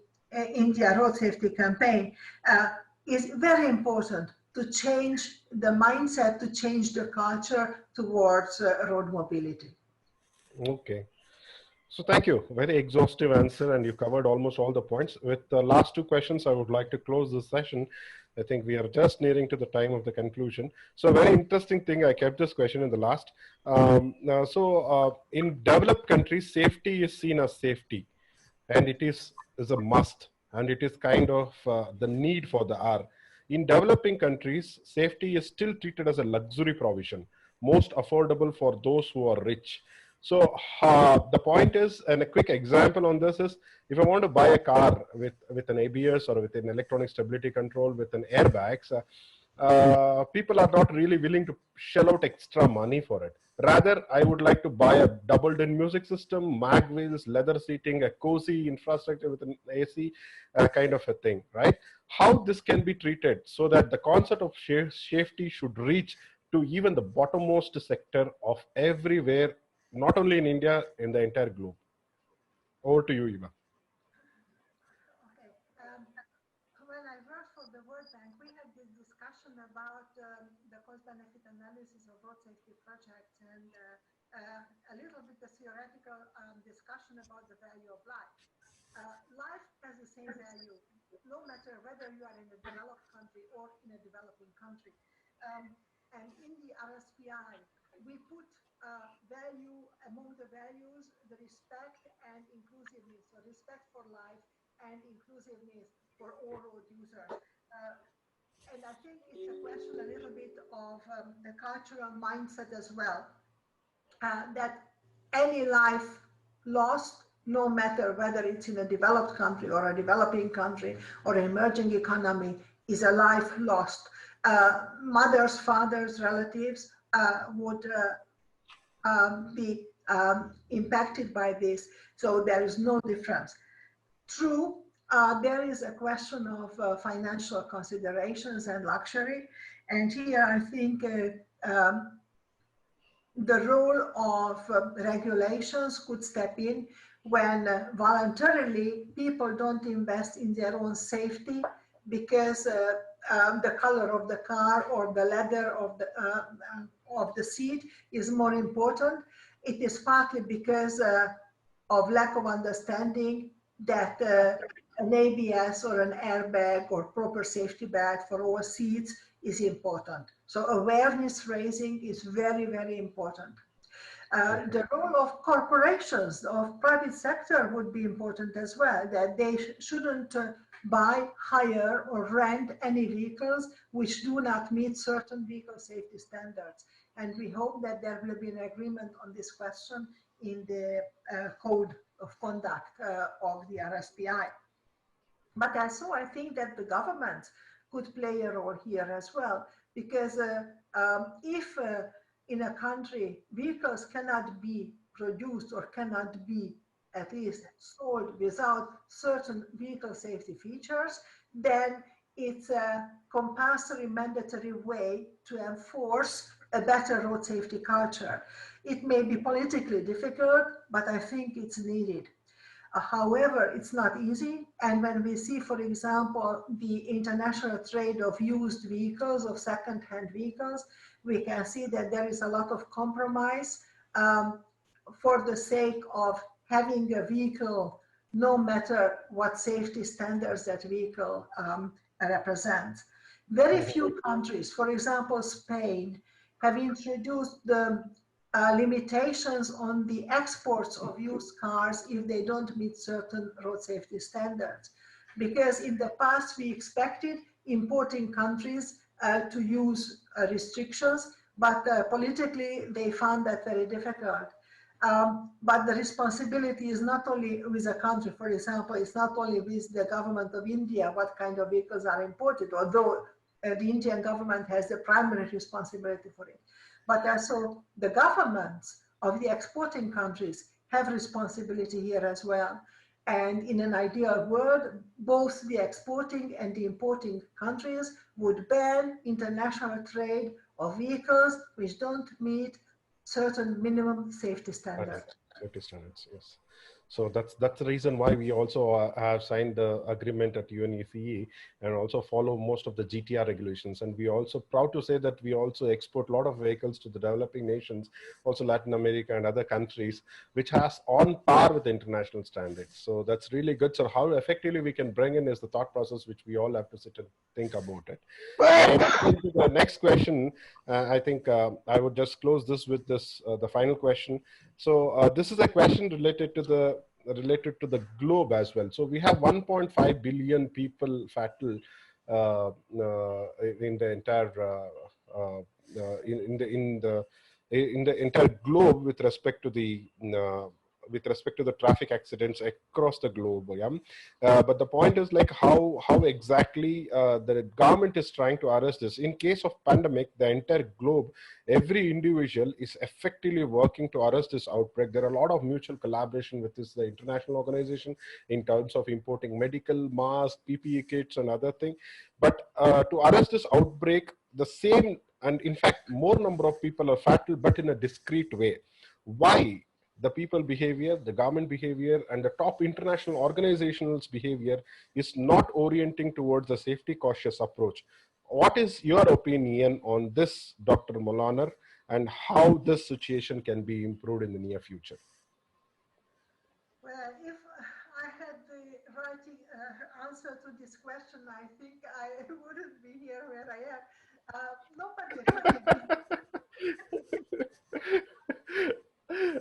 India Road Safety Campaign is very important to change the mindset, to change the culture towards road mobility. Okay. So thank you. Very exhaustive answer, and you covered almost all the points. With the last two questions, I would like to close this session. I think we are just nearing to the time of the conclusion. So a very interesting thing, I kept this question in the last. In developed countries, safety is seen as safety, and it is a must, and it is kind of the need for the hour. In developing countries, safety is still treated as a luxury provision, most affordable for those who are rich. So the point is, and a quick example on this is, if I want to buy a car with an ABS or with an electronic stability control with an airbags, people are not really willing to shell out extra money for it. Rather, I would like to buy a doubled-in music system, mag wheels, leather seating, a cozy infrastructure with an AC, kind of a thing, right? How this can be treated so that the concept of safety should reach to even the bottommost sector of everywhere, not only in India, in the entire globe. Over to you, Eva. Okay. When I worked for the World Bank, we had this discussion about the cost-benefit analysis of road safety projects and a little bit the theoretical discussion about the value of life. Life has the same value, no matter whether you are in a developed country or in a developing country. And in the RSPI, we put value among the values, the respect and inclusiveness, so respect for life and inclusiveness for all road users. And I think it's a question a little bit of the cultural mindset as well, that any life lost, no matter whether it's in a developed country or a developing country or an emerging economy, is a life lost. Mothers, fathers, relatives would be impacted by this, so there is no difference. True, there is a question of financial considerations and luxury, and here I think the role of regulations could step in when voluntarily people don't invest in their own safety because the color of the car or the leather of the seat is more important. It is partly because of lack of understanding that an ABS or an airbag or proper safety bag for all seats is important. So awareness raising is very, very important. The role of corporations, of private sector would be important as well, that they shouldn't buy, hire or rent any vehicles which do not meet certain vehicle safety standards. And we hope that there will be an agreement on this question in the code of conduct of the RSPI. But also I think that the government could play a role here as well, because if in a country vehicles cannot be produced or cannot be at least sold without certain vehicle safety features, then it's a compulsory mandatory way to enforce a better road safety culture. It may be politically difficult, but I think it's needed. However, it's not easy. And when we see, for example, the international trade of used vehicles, of second-hand vehicles, we can see that there is a lot of compromise for the sake of having a vehicle, no matter what safety standards that vehicle represents. Very few countries, for example, Spain, have introduced the limitations on the exports of used cars if they don't meet certain road safety standards. Because in the past we expected importing countries to use restrictions, but politically they found that very difficult. But the responsibility is not only with a country, for example, it's not only with the government of India what kind of vehicles are imported, although the Indian government has the primary responsibility for it. but also the governments of the exporting countries have responsibility here as well. And in an ideal world, both the exporting and the importing countries would ban international trade of vehicles which don't meet certain minimum safety standards. Safety standards, yes. So that's the reason why we also have signed the agreement at UNECE and also follow most of the GTR regulations. And we also proud to say that we also export a lot of vehicles to the developing nations, also Latin America and other countries, which has on par with the international standards. So that's really good. So how effectively we can bring in is the thought process, which we all have to sit and think about it. Into the next question, I think I would just close this with this, the final question. So this is a question related to the globe as well. So we have 1.5 billion people fatal in the entire in the entire globe with respect to the traffic accidents across the globe. Yeah? But the point is like how exactly the government is trying to arrest this. In case of pandemic, the entire globe, every individual is effectively working to arrest this outbreak. There are a lot of mutual collaboration with the international organization in terms of importing medical masks, PPE kits and other things. But to arrest this outbreak, the same and in fact more number of people are fatal, but in a discrete way. Why? The people behavior, the government behavior, and the top international organizations' behavior is not orienting towards a safety cautious approach. What is your opinion on this, Dr. Molnar, and how this situation can be improved in the near future? Well, if I had the right answer to this question, I think I wouldn't be here where I am. Nobody and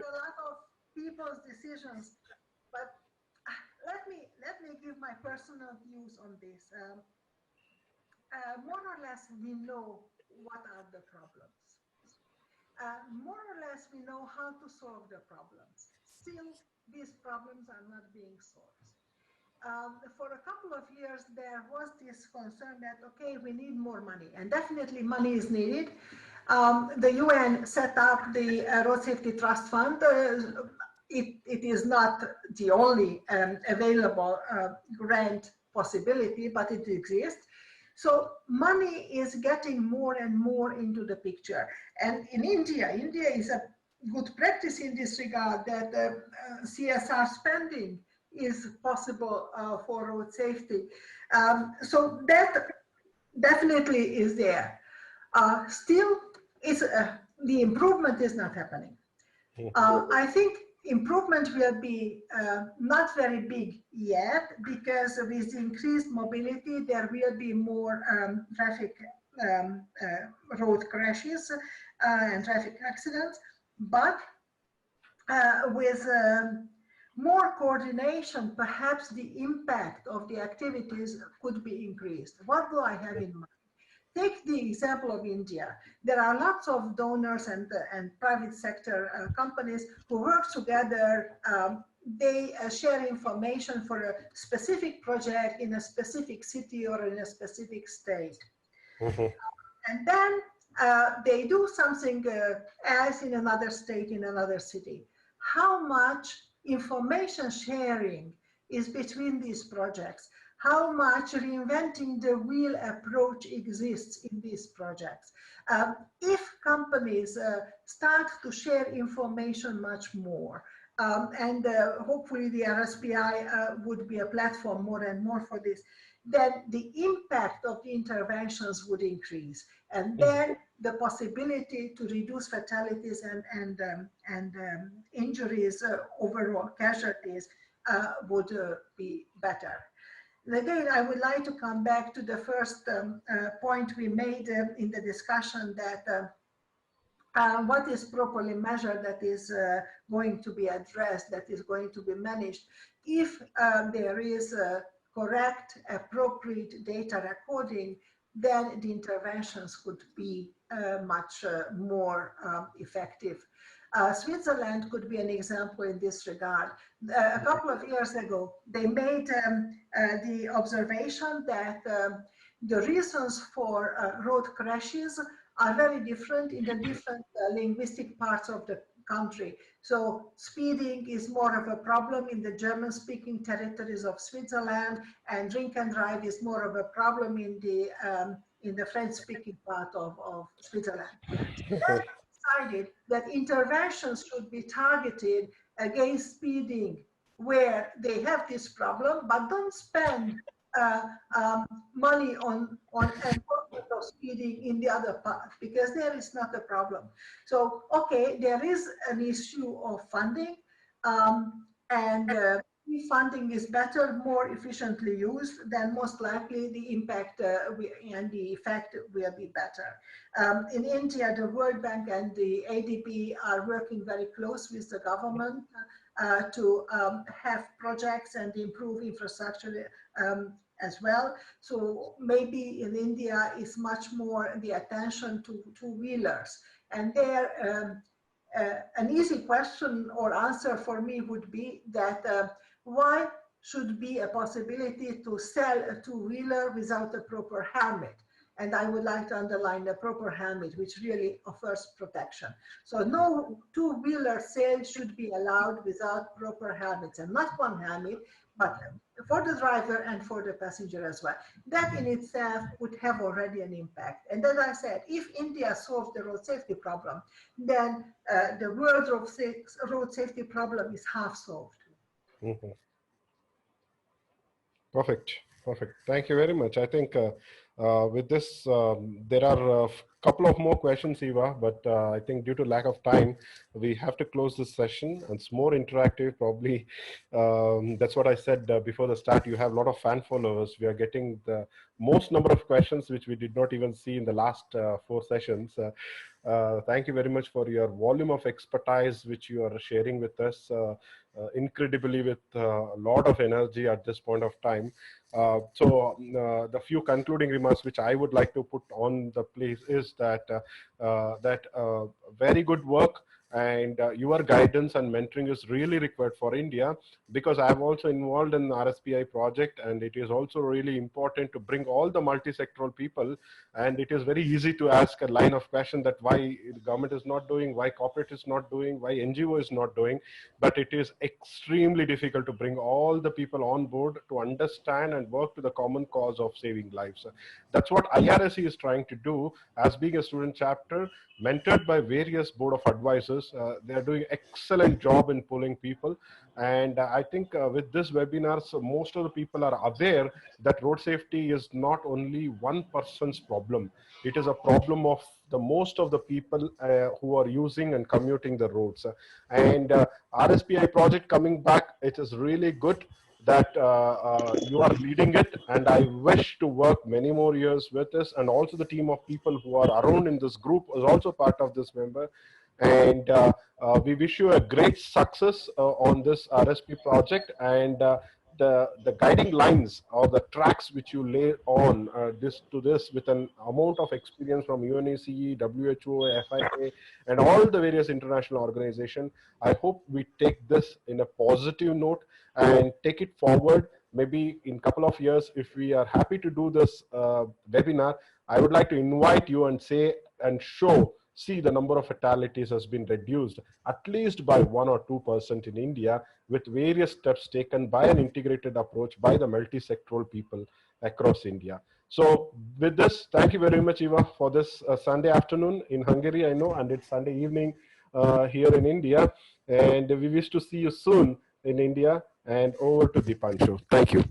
a lot of people's decisions, but let me give my personal views on this. More or less, we know what are the problems. More or less, we know how to solve the problems. Still, these problems are not being solved. For a couple of years, there was this concern that, okay, we need more money, and definitely money is needed. The UN set up the Road Safety Trust Fund. It is not the only available grant possibility, but it exists. So money is getting more and more into the picture. And in India is a good practice in this regard that CSR spending is possible for road safety. So that definitely is there. Still, the improvement is not happening. I think improvement will be not very big yet, because with increased mobility, there will be more traffic road crashes and traffic accidents. But with more coordination, perhaps the impact of the activities could be increased. What do I have in mind? Take the example of India. There are lots of donors and private sector companies who work together. They share information for a specific project in a specific city or in a specific state. Mm-hmm. And then they do something else in another state, in another city. How much information sharing is between these projects? How much reinventing the wheel approach exists in these projects? If companies start to share information much more, and hopefully the RSPI would be a platform more and more for this, then the impact of the interventions would increase. And then the possibility to reduce fatalities and injuries, overall casualties, would be better. And again, I would like to come back to the first point we made in the discussion, that what is properly measured, that is going to be addressed, that is going to be managed. If there is correct, appropriate data recording, then the interventions could be much more effective. Switzerland could be an example in this regard. A couple of years ago, they made the observation that The reasons for road crashes are very different in the different linguistic parts of the country. So speeding is more of a problem in the German-speaking territories of Switzerland, and drink and drive is more of a problem in the French-speaking part of Switzerland. So they decided that interventions should be targeted against speeding where they have this problem, but don't spend money on enforcement of speeding in the other part, because there is not a problem. So, okay, there is an issue of funding, and if funding is better, more efficiently used, then most likely the impact and the effect will be better. In India, the World Bank and the ADB are working very close with the government to have projects and improve infrastructure as well. So maybe in India is much more the attention to two-wheelers. And there, an easy question or answer for me would be that why should be a possibility to sell a two-wheeler without a proper helmet? And I would like to underline a proper helmet, which really offers protection. So no two-wheeler sale should be allowed without proper helmets, and not one helmet, but for the driver and for the passenger as well. That in itself would have already an impact. And as I said, if India solves the road safety problem, then the world road safety problem is half solved. Mhm. Perfect. Perfect. Thank you very much. I think with this, there are a couple of more questions, Eva, but I think due to lack of time, we have to close this session. And it's more interactive, probably. That's what I said before the start. You have a lot of fan followers. We are getting the most number of questions, which we did not even see in the last 4 sessions. Thank you very much for your volume of expertise, which you are sharing with us incredibly with a lot of energy at this point of time. So the few concluding remarks which I would like to put on the place is that very good work, and your guidance and mentoring is really required for India, because I'm also involved in the RSPI project, and it is also really important to bring all the multi-sectoral people. And it is very easy to ask a line of question that why the government is not doing, why corporate is not doing, why NGO is not doing, but it is extremely difficult to bring all the people on board to understand and work to the common cause of saving lives. That's what IRSC is trying to do as being a student chapter, mentored by various board of advisors. They are doing excellent job in pulling people. And I think with this webinar, so most of the people are aware that road safety is not only one person's problem. It is a problem of the most of the people who are using and commuting the roads. And RSPI project coming back, it is really good that you are leading it, and I wish to work many more years with this. And also the team of people who are around in this group is also part of this member. And we wish you a great success on this RSP project, and the guiding lines or the tracks which you lay on this with an amount of experience from UNECE, WHO, FIA, and all the various international organizations. I hope we take this in a positive note and take it forward. Maybe in a couple of years, if we are happy to do this webinar, I would like to invite you and say and see the number of fatalities has been reduced at least by 1 or 2% in India, with various steps taken by an integrated approach by the multi-sectoral people across India. So with this, thank you very much, Eva, for this Sunday afternoon in Hungary, I know, and it's Sunday evening here in India. And we wish to see you soon in India. And over to Dipanshu. Thank you.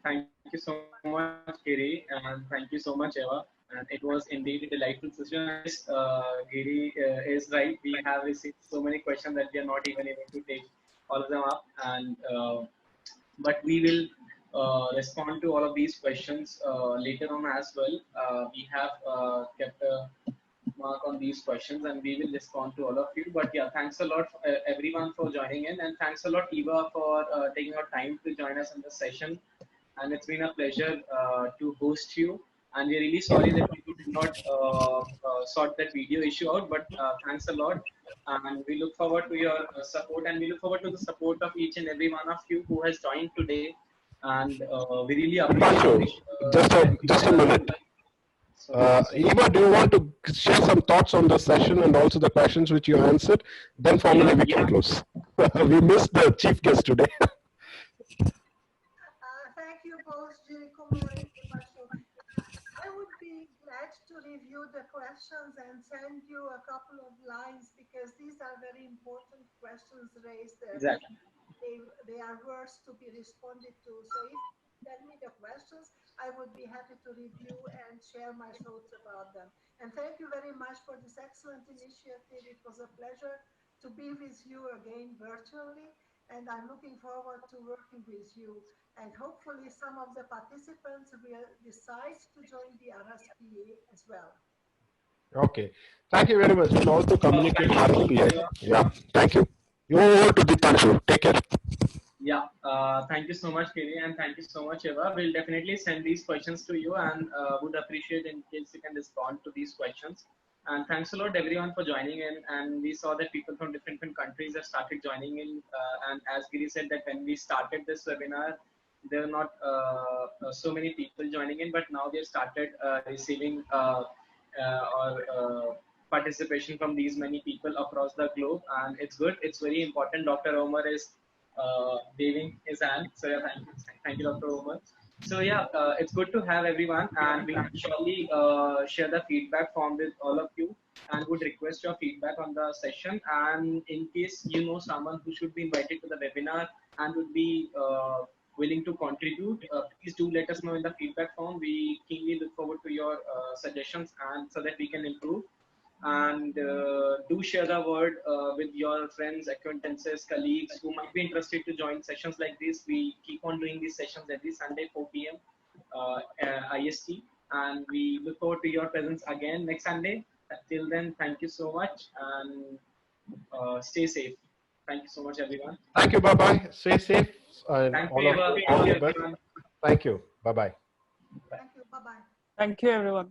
Thank you so much, Giri, and thank you so much, Eva. And it was indeed a delightful session. Giri is right. We have received so many questions that we are not even able to take all of them up. And but we will respond to all of these questions later on as well. We have kept a mark on these questions, and we will respond to all of you. But yeah, thanks a lot everyone for joining in, and thanks a lot, Eva, for taking your time to join us in this session. And it's been a pleasure to host you. And we're really sorry that we did not sort that video issue out, but thanks a lot. And we look forward to your support, and we look forward to the support of each and every one of you who has joined today. and we really appreciate. Just a minute. Eva, do you want to share some thoughts on the session and also the questions which you answered? Then formally we can close. We missed the chief guest today. Thank you both, Jiri Kumar and Eva. I would be glad to review the questions and send you a couple of lines because these are very important questions raised. Exactly. They are worth to be responded to. So if you send me the questions, I would be happy to review and share my thoughts about them. And thank you very much for this excellent initiative. It was a pleasure to be with you again virtually, and I'm looking forward to working with you. And hopefully some of the participants will decide to join the RSPA as well. Okay. Thank you very much. We'll also communicate RSPA. Yeah. Thank you. You over to Dipanshu. Take care. Yeah, thank you so much, Kiri, and thank you so much, Eva. We'll definitely send these questions to you and would appreciate in case you can respond to these questions. And thanks a lot, everyone, for joining in. And we saw that people from different countries have started joining in. And as Kiri said, that when we started this webinar, there were not so many people joining in, but now they've started receiving participation from these many people across the globe, and it's good. It's very important. Dr. Omar is waving his hand. So yeah, thank you, Dr. Omar. So yeah, it's good to have everyone, and we will surely share the feedback form with all of you, and would request your feedback on the session. And in case you know someone who should be invited to the webinar and would be willing to contribute, please do let us know in the feedback form. We keenly look forward to your suggestions, and so that we can improve. And do share the word with your friends, acquaintances, colleagues who might be interested to join sessions like this. We keep on doing these sessions every Sunday 4 p.m. IST, and we look forward to your presence again next Sunday. Till then, thank you so much, and stay safe. Thank you so much, everyone. Thank you. Bye-bye. Stay safe. And Thank all you, of Eva. all the best. Thank you. Bye-bye. Thank you. Bye-bye. Thank you, everyone.